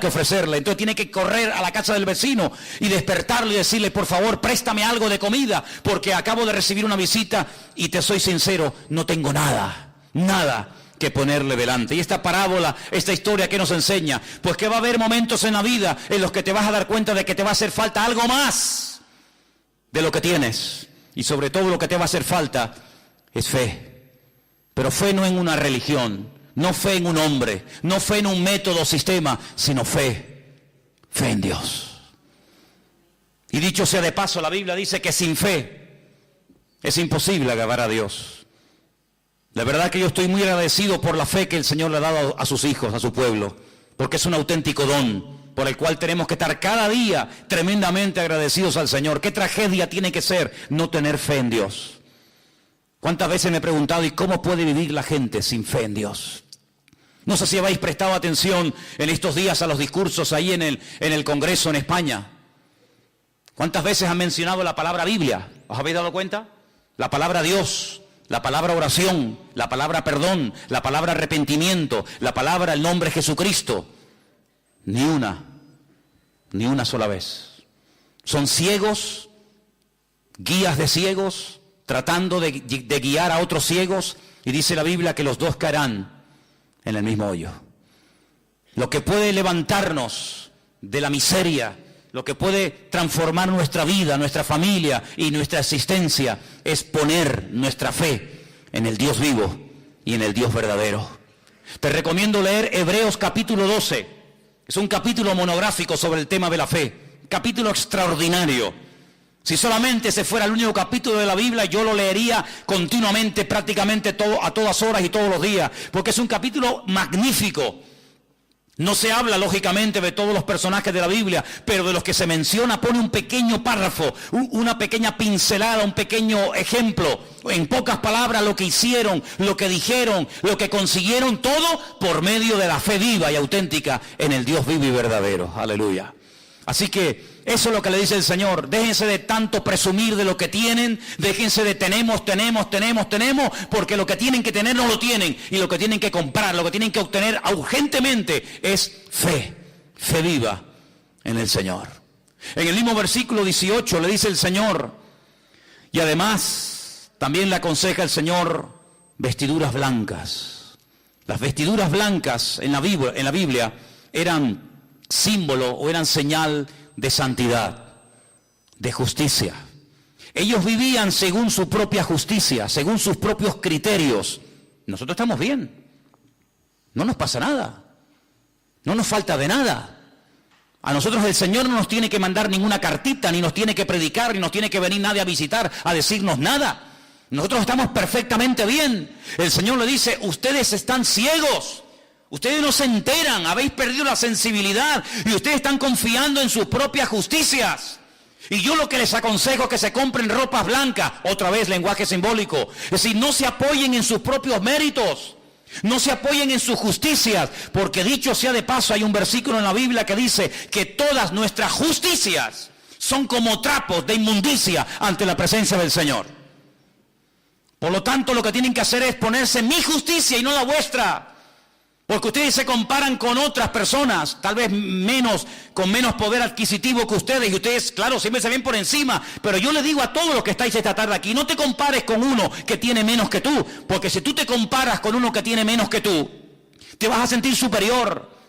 que ofrecerle. Entonces tiene que correr a la casa del vecino y despertarlo y decirle: por favor, préstame algo de comida, porque acabo de recibir una visita y te soy sincero, no tengo nada que ponerle delante. Y esta parábola, esta historia, ¿qué nos enseña? Pues que va a haber momentos en la vida en los que te vas a dar cuenta de que te va a hacer falta algo más de lo que tienes. Y sobre todo lo que te va a hacer falta es fe. Pero fe no en una religión, no fe en un hombre, no fe en un método o sistema, sino fe en Dios. Y dicho sea de paso, la Biblia dice que sin fe es imposible agradar a Dios. La verdad que yo estoy muy agradecido por la fe que el Señor le ha dado a sus hijos, a su pueblo, porque es un auténtico don por el cual tenemos que estar cada día tremendamente agradecidos al Señor. ¿Qué tragedia tiene que ser no tener fe en Dios? ¿Cuántas veces me he preguntado, ¿y cómo puede vivir la gente sin fe en Dios? No sé si habéis prestado atención en estos días a los discursos ahí en el Congreso en España. ¿Cuántas veces han mencionado la palabra Biblia? ¿Os habéis dado cuenta? La palabra Dios, la palabra oración, la palabra perdón, la palabra arrepentimiento, la palabra el nombre Jesucristo. Ni una sola vez. Son ciegos, guías de ciegos, tratando de guiar a otros ciegos, y dice la Biblia que los dos caerán en el mismo hoyo. Lo que puede levantarnos de la miseria, lo que puede transformar nuestra vida, nuestra familia y nuestra existencia, es poner nuestra fe en el Dios vivo y en el Dios verdadero. Te recomiendo leer Hebreos capítulo 12. Es un capítulo monográfico sobre el tema de la fe. Capítulo extraordinario. Si solamente ese fuera el único capítulo de la Biblia, yo lo leería continuamente, prácticamente a todas horas y todos los días, porque es un capítulo magnífico. No se habla, lógicamente, de todos los personajes de la Biblia, pero de los que se menciona pone un pequeño párrafo, una pequeña pincelada, un pequeño ejemplo. En pocas palabras, lo que hicieron, lo que dijeron, lo que consiguieron, todo por medio de la fe viva y auténtica en el Dios vivo y verdadero. Aleluya. Así que eso es lo que le dice el Señor. Déjense de tanto presumir de lo que tienen. Déjense de tenemos, porque lo que tienen que tener no lo tienen. Y lo que tienen que comprar, lo que tienen que obtener urgentemente es fe. Fe viva en el Señor. En el mismo versículo 18 le dice el Señor. Y además también le aconseja el Señor vestiduras blancas. Las vestiduras blancas en la Biblia eran símbolo o eran señal de santidad, de justicia. Ellos vivían según su propia justicia, según sus propios criterios. Nosotros estamos bien, no nos pasa nada, no nos falta de nada. A nosotros el Señor no nos tiene que mandar ninguna cartita, ni nos tiene que predicar, ni nos tiene que venir nadie a visitar, a decirnos nada. Nosotros estamos perfectamente bien. El Señor le dice, ustedes están ciegos. Ustedes no se enteran, habéis perdido la sensibilidad y ustedes están confiando en sus propias justicias. Y yo lo que les aconsejo es que se compren ropas blancas, otra vez lenguaje simbólico. Es decir, no se apoyen en sus propios méritos, no se apoyen en sus justicias, porque dicho sea de paso, hay un versículo en la Biblia que dice que todas nuestras justicias son como trapos de inmundicia ante la presencia del Señor. Por lo tanto, lo que tienen que hacer es ponerse mi justicia y no la vuestra. Porque ustedes se comparan con otras personas, tal vez con menos poder adquisitivo que ustedes, y ustedes, claro, siempre se ven por encima, pero yo les digo a todos los que estáis esta tarde aquí, no te compares con uno que tiene menos que tú, porque si tú te comparas con uno que tiene menos que tú, te vas a sentir superior.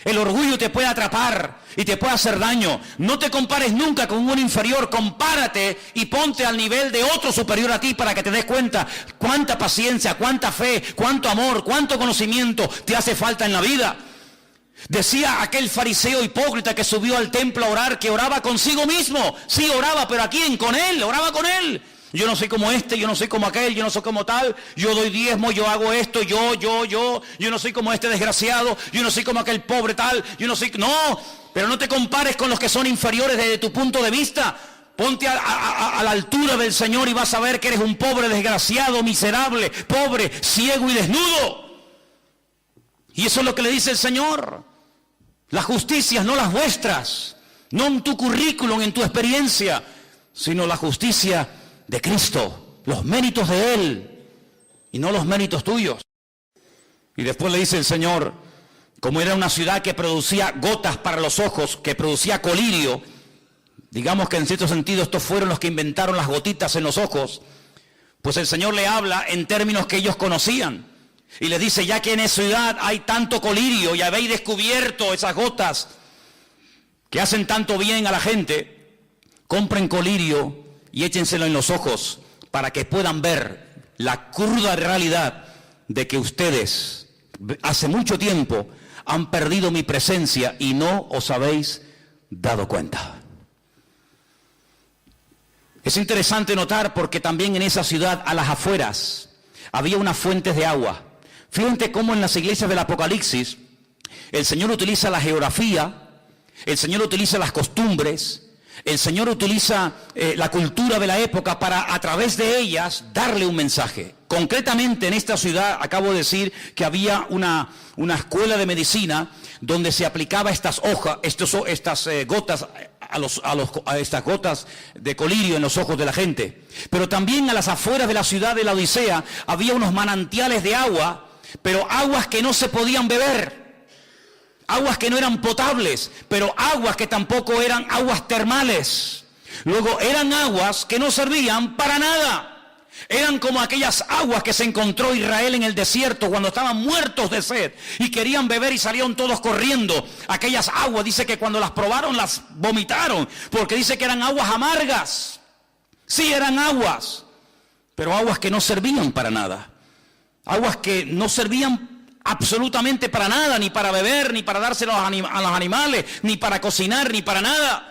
El orgullo te puede atrapar y te puede hacer daño. No te compares nunca con un inferior, compárate y ponte al nivel de otro superior a ti para que te des cuenta cuánta paciencia, cuánta fe, cuánto amor, cuánto conocimiento te hace falta en la vida. Decía aquel fariseo hipócrita que subió al templo a orar, que oraba consigo mismo. Sí, oraba, pero ¿a quién? Con él, oraba con él. Yo no soy como este, yo no soy como aquel, yo no soy como tal, yo doy diezmo, yo hago esto, yo no soy como este desgraciado, yo no soy como aquel pobre tal, yo no soy... No, pero no te compares con los que son inferiores desde tu punto de vista. Ponte a la altura del Señor y vas a ver que eres un pobre desgraciado, miserable, pobre, ciego y desnudo. Y eso es lo que le dice el Señor. Las justicias, no las vuestras, no en tu currículum, en tu experiencia, sino la justicia de Cristo, los méritos de Él y no los méritos tuyos. Y después le dice el Señor, como era una ciudad que producía gotas para los ojos, que producía colirio, digamos que en cierto sentido estos fueron los que inventaron las gotitas en los ojos, pues el Señor le habla en términos que ellos conocían y les dice, ya que en esa ciudad hay tanto colirio y habéis descubierto esas gotas que hacen tanto bien a la gente, compren colirio y échenselo en los ojos para que puedan ver la cruda realidad de que ustedes hace mucho tiempo han perdido mi presencia y no os habéis dado cuenta. Es interesante notar porque también en esa ciudad, a las afueras, había unas fuentes de agua. Fíjense cómo en las iglesias del Apocalipsis el Señor utiliza la geografía, el Señor utiliza las costumbres, el Señor utiliza la cultura de la época para a través de ellas darle un mensaje. Concretamente en esta ciudad acabo de decir que había una escuela de medicina donde se aplicaba estas gotas estas gotas de colirio en los ojos de la gente. Pero también a las afueras de la ciudad de la Odisea había unos manantiales de agua, pero aguas que no se podían beber. Aguas que no eran potables, pero aguas que tampoco eran aguas termales. Luego eran aguas que no servían para nada. Eran como aquellas aguas que se encontró Israel en el desierto cuando estaban muertos de sed y querían beber y salieron todos corriendo. Aquellas aguas, dice que cuando las probaron las vomitaron, porque dice que eran aguas amargas. Sí, eran aguas, pero aguas que no servían para nada. Aguas que no servían absolutamente para nada, ni para beber, ni para dárselo a los animales, ni para cocinar, ni para nada.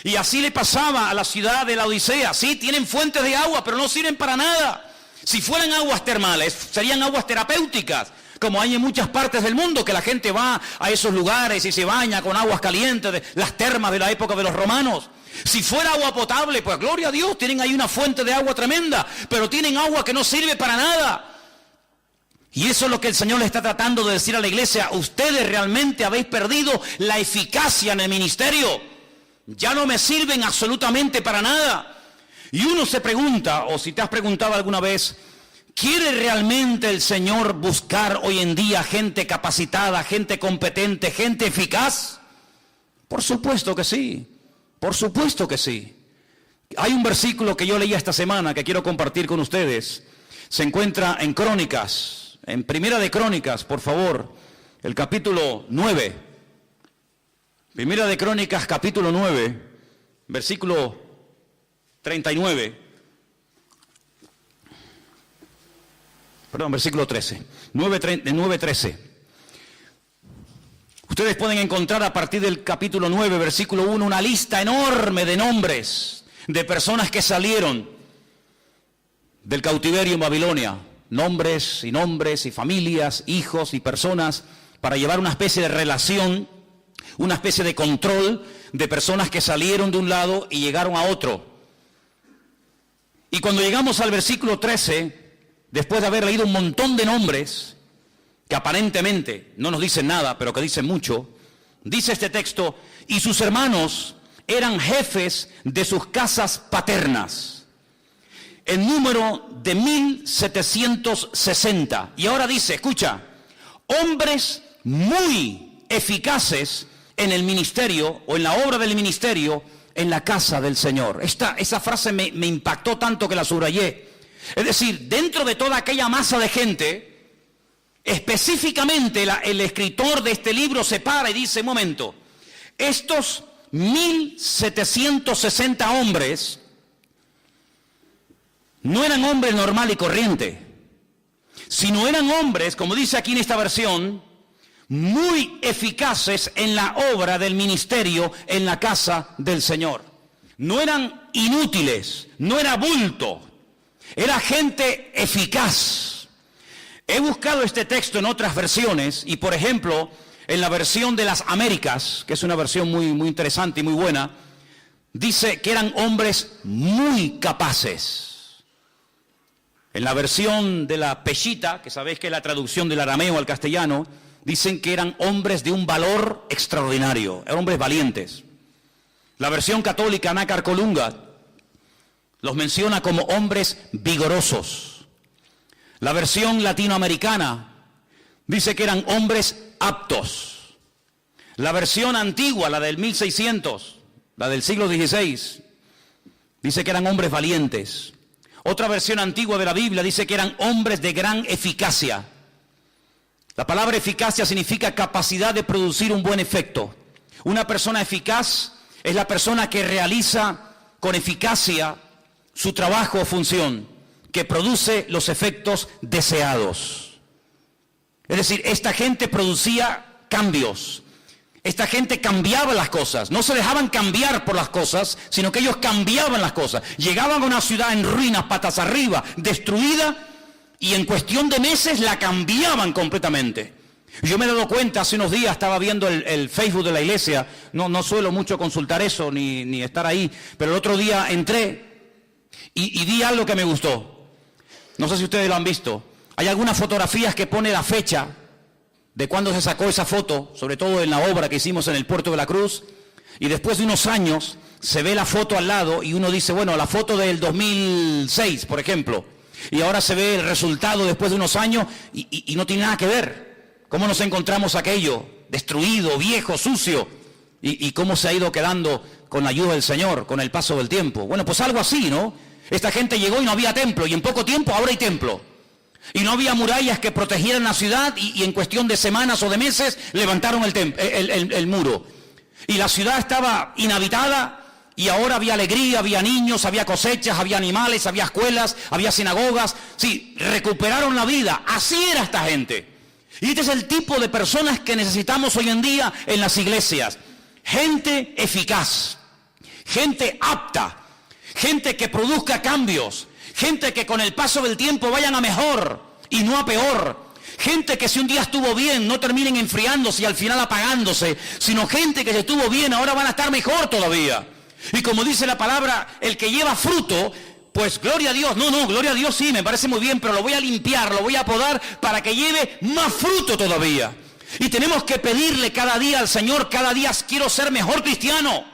Y así le pasaba a la ciudad de la Odisea. Sí, tienen fuentes de agua, pero no sirven para nada. Si fueran aguas termales, serían aguas terapéuticas, como hay en muchas partes del mundo, que la gente va a esos lugares y se baña con aguas calientes, de las termas de la época de los romanos. Si fuera agua potable, pues gloria a Dios, tienen ahí una fuente de agua tremenda, pero tienen agua que no sirve para nada. Y eso es lo que el Señor le está tratando de decir a la iglesia. Ustedes realmente habéis perdido la eficacia en el ministerio. Ya no me sirven absolutamente para nada. Y uno se pregunta, o si te has preguntado alguna vez, ¿quiere realmente el Señor buscar hoy en día gente capacitada, gente competente, gente eficaz? Por supuesto que sí, por supuesto que sí. Hay un versículo que yo leí esta semana que quiero compartir con ustedes. Se encuentra en Crónicas, en Primera de Crónicas, por favor, el capítulo 9. Primera de Crónicas, capítulo 9, versículo 39. Perdón, versículo 13. 9:13. Ustedes pueden encontrar a partir del capítulo 9, versículo 1, una lista enorme de nombres de personas que salieron del cautiverio en Babilonia. Nombres y familias, hijos y personas, para llevar una especie de relación, una especie de control de personas que salieron de un lado y llegaron a otro. Y cuando llegamos al versículo 13, después de haber leído un montón de nombres, que aparentemente no nos dicen nada, pero que dicen mucho, dice este texto, y sus hermanos eran jefes de sus casas paternas, en número de 1760. Y ahora dice, escucha, hombres muy eficaces en el ministerio, o en la obra del ministerio, en la casa del Señor. Esa frase me impactó tanto que la subrayé. Es decir, dentro de toda aquella masa de gente, específicamente el escritor de este libro se para y dice, un momento, estos 1760 hombres no eran hombres normal y corriente, sino eran hombres, como dice aquí en esta versión, muy eficaces en la obra del ministerio en la casa del Señor. No eran inútiles, no era bulto, era gente eficaz. He buscado este texto en otras versiones y, por ejemplo, en la versión de las Américas, que es una versión muy interesante y muy buena, dice que eran hombres muy capaces. En la versión de la Peshitta, que sabéis que es la traducción del arameo al castellano, dicen que eran hombres de un valor extraordinario, eran hombres valientes. La versión católica, Nácar Colunga, los menciona como hombres vigorosos. La versión latinoamericana dice que eran hombres aptos. La versión antigua, la del 1600, la del siglo XVI, dice que eran hombres valientes. Otra versión antigua de la Biblia dice que eran hombres de gran eficacia. La palabra eficacia significa capacidad de producir un buen efecto. Una persona eficaz es la persona que realiza con eficacia su trabajo o función, que produce los efectos deseados. Es decir, esta gente producía cambios. Esta gente cambiaba las cosas. No se dejaban cambiar por las cosas, sino que ellos cambiaban las cosas. Llegaban a una ciudad en ruinas, patas arriba, destruida, y en cuestión de meses la cambiaban completamente. Yo me he dado cuenta, hace unos días estaba viendo el Facebook de la iglesia, no suelo mucho consultar eso ni estar ahí, pero el otro día entré y vi algo que me gustó. No sé si ustedes lo han visto. Hay algunas fotografías que pone la fecha de cuándo se sacó esa foto, sobre todo en la obra que hicimos en el Puerto de la Cruz, y después de unos años se ve la foto al lado y uno dice, bueno, la foto del 2006, por ejemplo, y ahora se ve el resultado después de unos años y no tiene nada que ver. ¿Cómo nos encontramos aquello? Destruido, viejo, sucio, y cómo se ha ido quedando con la ayuda del Señor, con el paso del tiempo. Bueno, pues algo así, ¿no? Esta gente llegó y no había templo, y en poco tiempo ahora hay templo. Y no había murallas que protegieran la ciudad, y en cuestión de semanas o de meses levantaron el muro. Y la ciudad estaba inhabitada, y ahora había alegría, había niños, había cosechas, había animales, había escuelas, había sinagogas. Sí, recuperaron la vida. Así era esta gente. Y este es el tipo de personas que necesitamos hoy en día en las iglesias. Gente eficaz, gente apta, gente que produzca cambios, gente que con el paso del tiempo vayan a mejor y no a peor. Gente que si un día estuvo bien no terminen enfriándose y al final apagándose, sino gente que si estuvo bien ahora van a estar mejor todavía. Y como dice la palabra, el que lleva fruto, pues gloria a Dios. No, gloria a Dios sí, me parece muy bien, pero lo voy a limpiar, lo voy a podar para que lleve más fruto todavía. Y tenemos que pedirle cada día al Señor, cada día quiero ser mejor cristiano.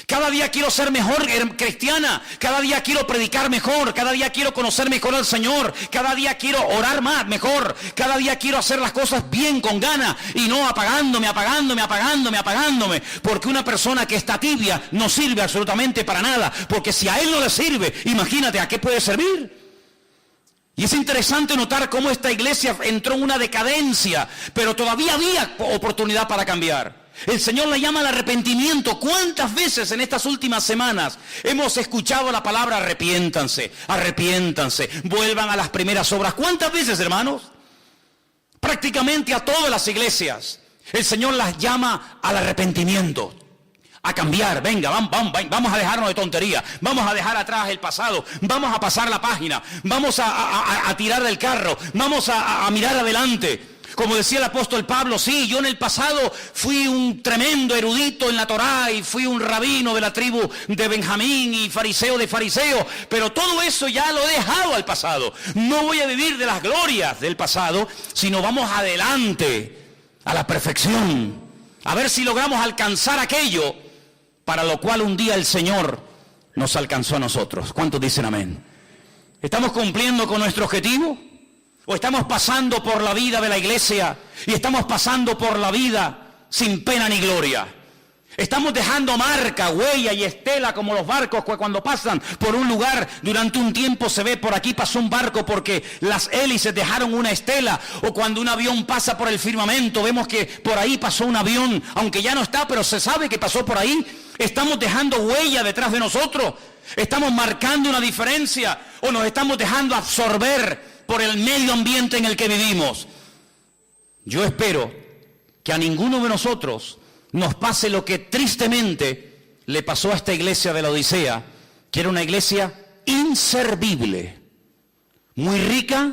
Cada día quiero ser mejor cristiana, cada día quiero predicar mejor, cada día quiero conocer mejor al Señor, cada día quiero orar más, mejor, cada día quiero hacer las cosas bien, con ganas, y no apagándome, porque una persona que está tibia no sirve absolutamente para nada, porque si a él no le sirve, imagínate a qué puede servir. Y es interesante notar cómo esta iglesia entró en una decadencia, pero todavía había oportunidad para cambiar. El Señor le llama al arrepentimiento. ¿Cuántas veces en estas últimas semanas hemos escuchado la palabra arrepiéntanse, arrepiéntanse, vuelvan a las primeras obras? ¿Cuántas veces, hermanos? Prácticamente a todas las iglesias el Señor las llama al arrepentimiento, a cambiar. Venga, vamos a dejarnos de tontería, vamos a dejar atrás el pasado, vamos a pasar la página, vamos a tirar del carro, vamos a mirar adelante. Como decía el apóstol Pablo, sí, yo en el pasado fui un tremendo erudito en la Torá y fui un rabino de la tribu de Benjamín y fariseo de fariseos, pero todo eso ya lo he dejado al pasado. No voy a vivir de las glorias del pasado, sino vamos adelante a la perfección, a ver si logramos alcanzar aquello para lo cual un día el Señor nos alcanzó a nosotros. ¿Cuántos dicen amén? ¿Estamos cumpliendo con nuestro objetivo? ¿O estamos pasando por la vida de la iglesia y estamos pasando por la vida sin pena ni gloria? Estamos dejando marca, huella y estela como los barcos que cuando pasan por un lugar durante un tiempo se ve por aquí pasó un barco porque las hélices dejaron una estela, o cuando un avión pasa por el firmamento vemos que por ahí pasó un avión, aunque ya no está, pero se sabe que pasó por ahí. Estamos dejando huella detrás de nosotros, estamos marcando una diferencia o nos estamos dejando absorber por el medio ambiente en el que vivimos. Yo espero que a ninguno de nosotros nos pase lo que tristemente le pasó a esta iglesia de la Odisea, que era una iglesia inservible, muy rica.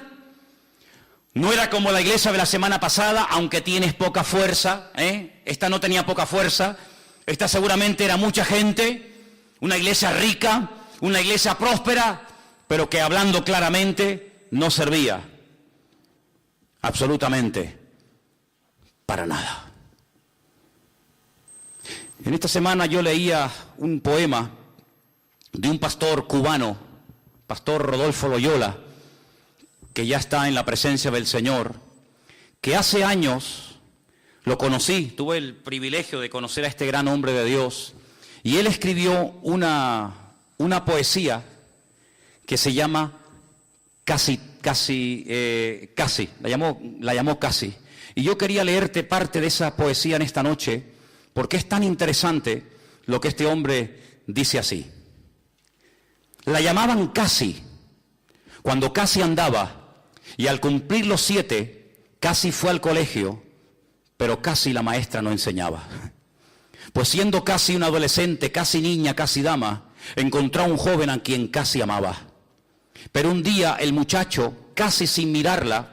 No era como la iglesia de la semana pasada, aunque tienes poca fuerza, Esta no tenía poca fuerza, esta seguramente era mucha gente, una iglesia rica, una iglesia próspera, pero que hablando claramente no servía absolutamente para nada. En esta semana yo leía un poema de un pastor cubano, pastor Rodolfo Loyola, que ya está en la presencia del Señor, que hace años lo conocí, tuve el privilegio de conocer a este gran hombre de Dios, y él escribió una poesía que se llama Casi, la llamó Casi. Y yo quería leerte parte de esa poesía en esta noche, porque es tan interesante lo que este hombre dice así. La llamaban Casi, cuando Casi andaba, y al cumplir los 7, Casi fue al colegio, pero Casi la maestra no enseñaba. Pues siendo Casi una adolescente, casi niña, casi dama, encontró a un joven a quien Casi amaba. Pero un día el muchacho, casi sin mirarla,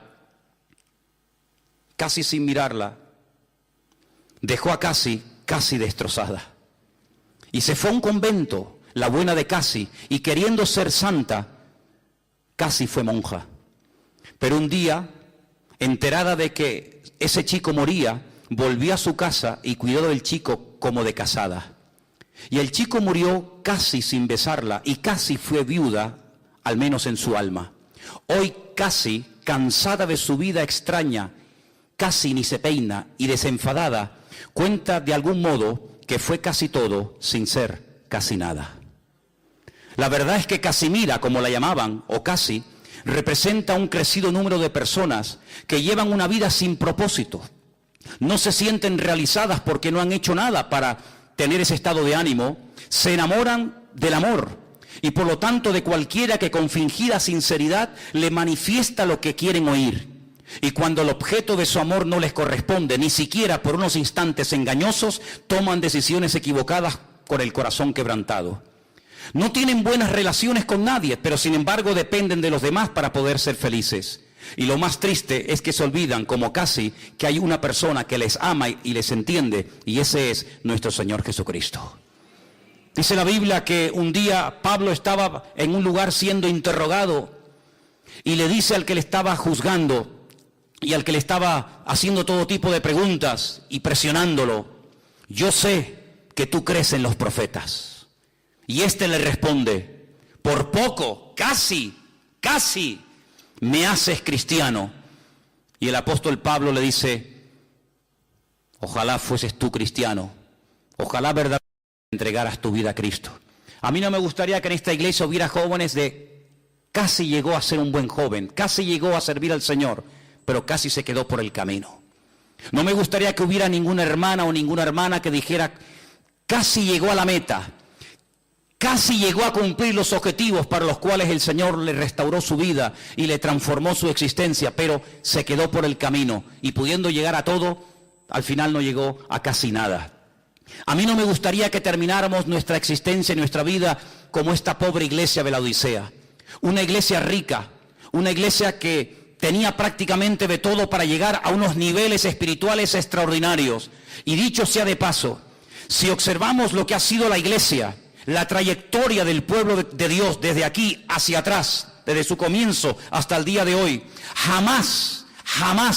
dejó a Casi destrozada. Y se fue a un convento, la buena de Casi, y queriendo ser santa, Casi fue monja. Pero un día, enterada de que ese chico moría, volvió a su casa y cuidó del chico como de casada. Y el chico murió casi sin besarla, y Casi fue viuda, al menos en su alma. Hoy Casi, cansada de su vida extraña, casi ni se peina, y desenfadada, cuenta de algún modo que fue casi todo sin ser casi nada. La verdad es que Casimira, como la llamaban, o Casi, representa un crecido número de personas que llevan una vida sin propósito. No se sienten realizadas porque no han hecho nada para tener ese estado de ánimo, se enamoran del amor y por lo tanto de cualquiera que con fingida sinceridad le manifiesta lo que quieren oír. Y cuando el objeto de su amor no les corresponde, ni siquiera por unos instantes engañosos, toman decisiones equivocadas con el corazón quebrantado. No tienen buenas relaciones con nadie, pero sin embargo dependen de los demás para poder ser felices. Y lo más triste es que se olvidan, como casi, que hay una persona que les ama y les entiende, y ese es nuestro Señor Jesucristo. Dice la Biblia que un día Pablo estaba en un lugar siendo interrogado y le dice al que le estaba juzgando y al que le estaba haciendo todo tipo de preguntas y presionándolo: yo sé que tú crees en los profetas. Y este le responde: por poco, casi me haces cristiano. Y el apóstol Pablo le dice: ojalá fueses tú cristiano, ojalá verdaderamente entregaras tu vida a Cristo. A mí no me gustaría que en esta iglesia hubiera jóvenes de casi llegó a ser un buen joven, casi llegó a servir al Señor, pero casi se quedó por el camino. No me gustaría que hubiera ninguna hermana o ninguna hermana que dijera: casi llegó a la meta, casi llegó a cumplir los objetivos para los cuales el Señor le restauró su vida y le transformó su existencia, pero se quedó por el camino y pudiendo llegar a todo, al final no llegó a casi nada. A mí no me gustaría que termináramos nuestra existencia y nuestra vida como esta pobre iglesia de la Odisea. Una iglesia rica, una iglesia que tenía prácticamente de todo para llegar a unos niveles espirituales extraordinarios. Y dicho sea de paso, si observamos lo que ha sido la iglesia, la trayectoria del pueblo de Dios desde aquí hacia atrás, desde su comienzo hasta el día de hoy, jamás,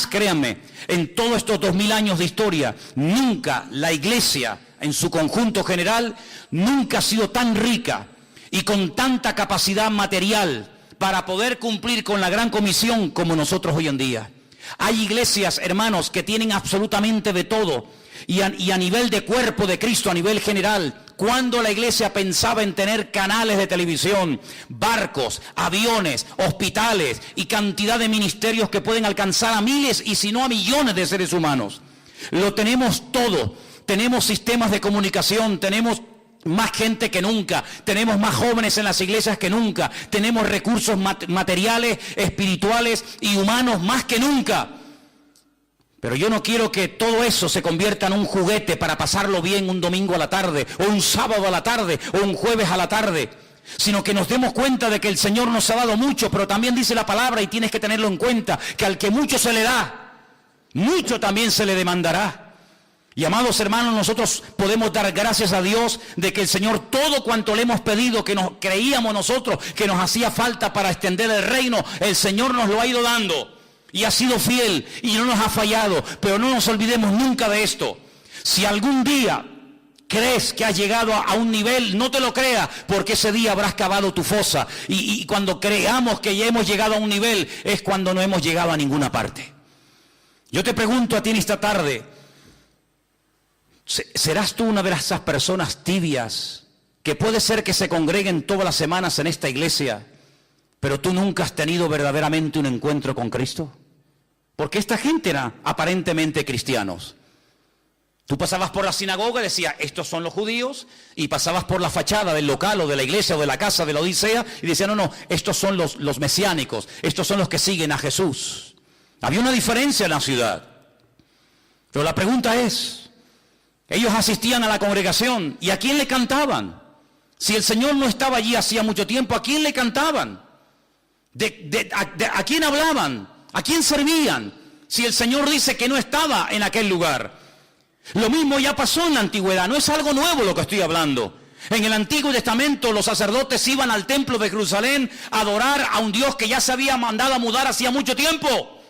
créanme, en todos estos 2000 años de historia, nunca la iglesia en su conjunto general, nunca ha sido tan rica y con tanta capacidad material para poder cumplir con la gran comisión como nosotros hoy en día. Hay iglesias, hermanos, que tienen absolutamente de todo y a nivel de cuerpo de Cristo, a nivel general. Cuando la iglesia pensaba en tener canales de televisión, barcos, aviones, hospitales y cantidad de ministerios que pueden alcanzar a miles y si no a millones de seres humanos. Lo tenemos todo. Tenemos sistemas de comunicación, tenemos más gente que nunca, tenemos más jóvenes en las iglesias que nunca, tenemos recursos materiales, espirituales y humanos más que nunca. Pero yo no quiero que todo eso se convierta en un juguete para pasarlo bien un domingo a la tarde, o un sábado a la tarde, o un jueves a la tarde, sino que nos demos cuenta de que el Señor nos ha dado mucho, pero también dice la palabra, y tienes que tenerlo en cuenta, que al que mucho se le da, mucho también se le demandará. Y amados hermanos, nosotros podemos dar gracias a Dios de que el Señor todo cuanto le hemos pedido, que nos creíamos nosotros que nos hacía falta para extender el reino, el Señor nos lo ha ido dando. Y ha sido fiel y no nos ha fallado. Pero no nos olvidemos nunca de esto. Si algún día crees que has llegado a un nivel, no te lo creas, porque ese día habrás cavado tu fosa. Y cuando creamos que ya hemos llegado a un nivel, es cuando no hemos llegado a ninguna parte. Yo te pregunto a ti en esta tarde, ¿serás tú una de esas personas tibias que puede ser que se congreguen todas las semanas en esta iglesia, pero tú nunca has tenido verdaderamente un encuentro con Cristo? Porque esta gente era aparentemente cristianos. Tú pasabas por la sinagoga y decías, estos son los judíos, y pasabas por la fachada del local o de la iglesia o de la casa de la Odisea y decían, no, estos son los mesiánicos, estos son los que siguen a Jesús. Había una diferencia en la ciudad. Pero la pregunta es, ellos asistían a la congregación, ¿y a quién le cantaban? Si el Señor no estaba allí hacía mucho tiempo, ¿a quién le cantaban? ¿A quién hablaban? ¿A quién servían? Si el Señor dice que no estaba en aquel lugar. Lo mismo ya pasó en la antigüedad, no es algo nuevo lo que estoy hablando. En el Antiguo Testamento los sacerdotes iban al templo de Jerusalén a adorar a un Dios que ya se había mandado a mudar hacía mucho tiempo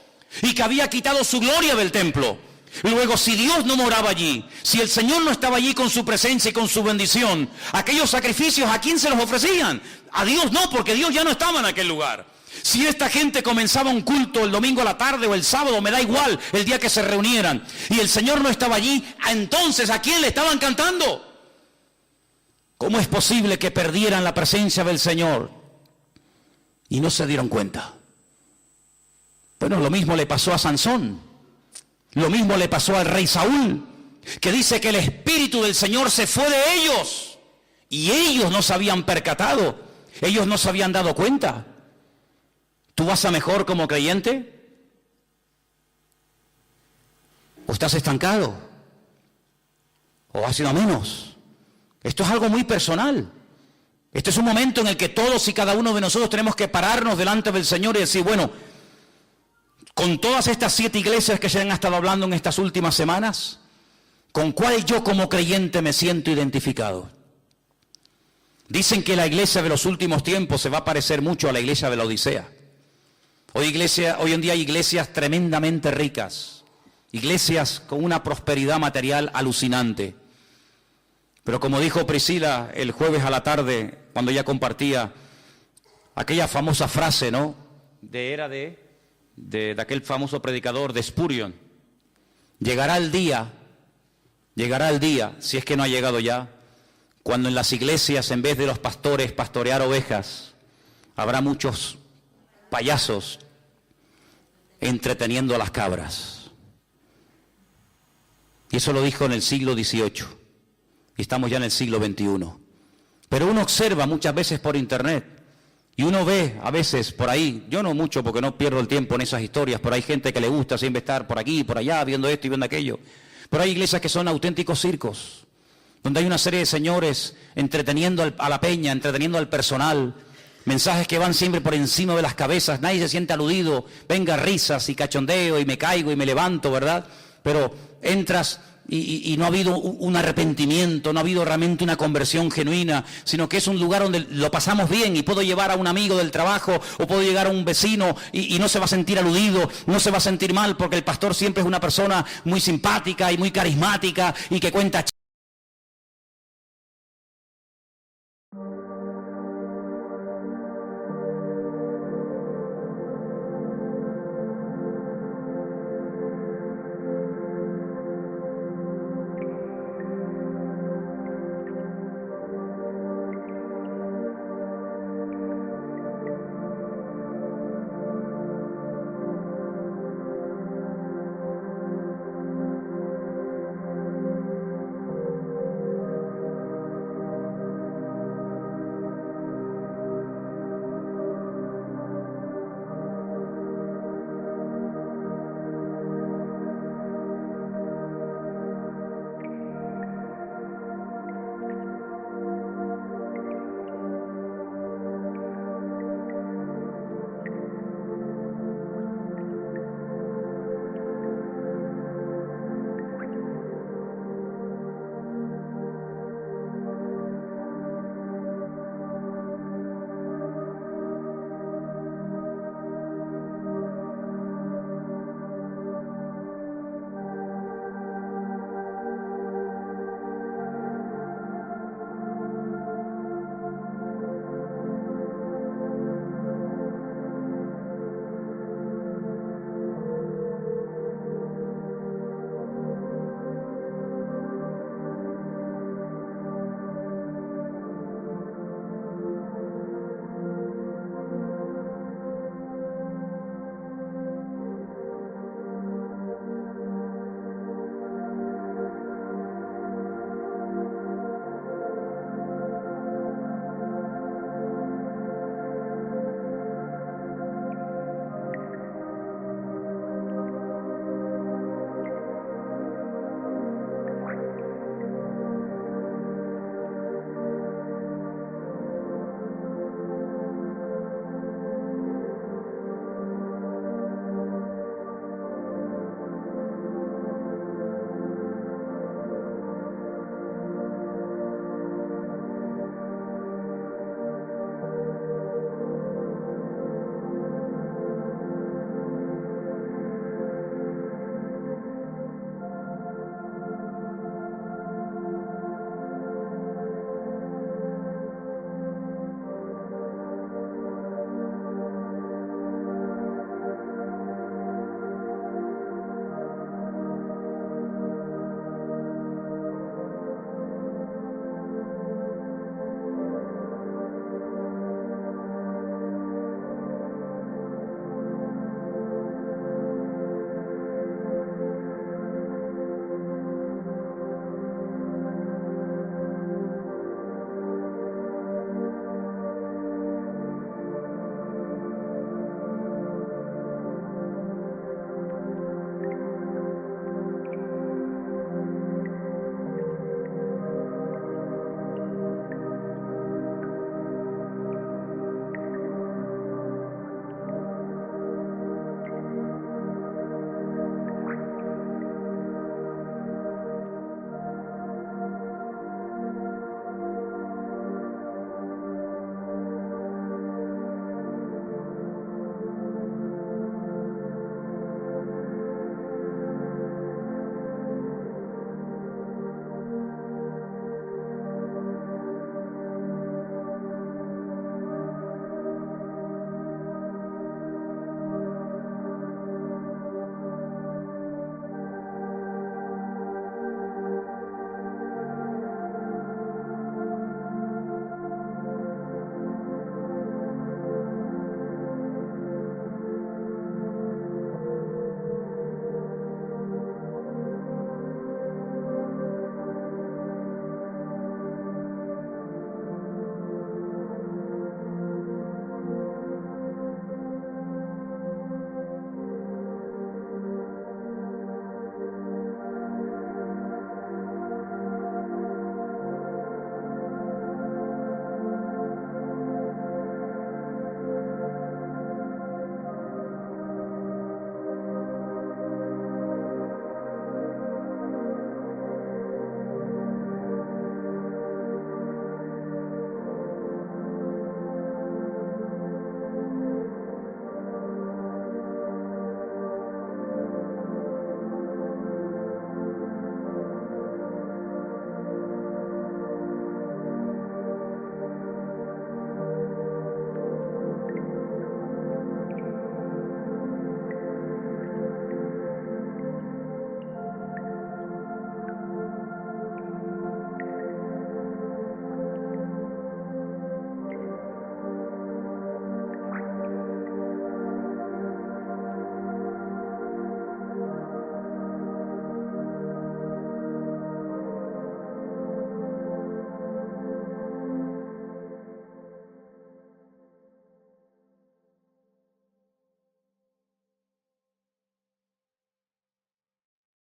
y que había quitado su gloria del templo. Luego, si Dios no moraba allí, si el Señor no estaba allí con su presencia y con su bendición, aquellos sacrificios, ¿a quién se los ofrecían? A Dios no, porque Dios ya no estaba en aquel lugar. Si esta gente comenzaba un culto el domingo a la tarde o el sábado, me da igual el día que se reunieran, y el Señor no estaba allí, entonces ¿a quién le estaban cantando? ¿Cómo es posible que perdieran la presencia del Señor y no se dieron cuenta? Bueno, lo mismo le pasó a Sansón, lo mismo le pasó al rey Saúl, que dice que el Espíritu del Señor se fue de ellos y ellos no se habían percatado, ellos no se habían dado cuenta. ¿Tú vas a mejor como creyente? ¿O estás estancado? ¿O has ido a menos? Esto es algo muy personal. Este es un momento en el que todos y cada uno de nosotros tenemos que pararnos delante del Señor y decir, bueno, con todas estas 7 iglesias que se han estado hablando en estas últimas semanas, ¿con cuál yo como creyente me siento identificado? Dicen que la iglesia de los últimos tiempos se va a parecer mucho a la iglesia de la Odisea. Hoy en día hay iglesias tremendamente ricas, iglesias con una prosperidad material alucinante. Pero como dijo Priscila el jueves a la tarde, cuando ella compartía aquella famosa frase, ¿no? De aquel famoso predicador de Spurgeon. Llegará el día, si es que no ha llegado ya, cuando en las iglesias, en vez de los pastores pastorear ovejas, habrá muchos payasos entreteniendo a las cabras. Y eso lo dijo en el siglo XVIII. Y estamos ya en el siglo XXI. Pero uno observa muchas veces por internet y uno ve a veces por ahí, yo no mucho porque no pierdo el tiempo en esas historias, pero hay gente que le gusta siempre estar por aquí y por allá viendo esto y viendo aquello. Pero hay iglesias que son auténticos circos, donde hay una serie de señores entreteniendo a la peña, entreteniendo al personal, mensajes que van siempre por encima de las cabezas, nadie se siente aludido, venga risas y cachondeo y me caigo y me levanto, ¿verdad? Pero entras y no ha habido un arrepentimiento, no ha habido realmente una conversión genuina, sino que es un lugar donde lo pasamos bien y puedo llevar a un amigo del trabajo o puedo llegar a un vecino y no se va a sentir aludido, no se va a sentir mal porque el pastor siempre es una persona muy simpática y muy carismática y que cuenta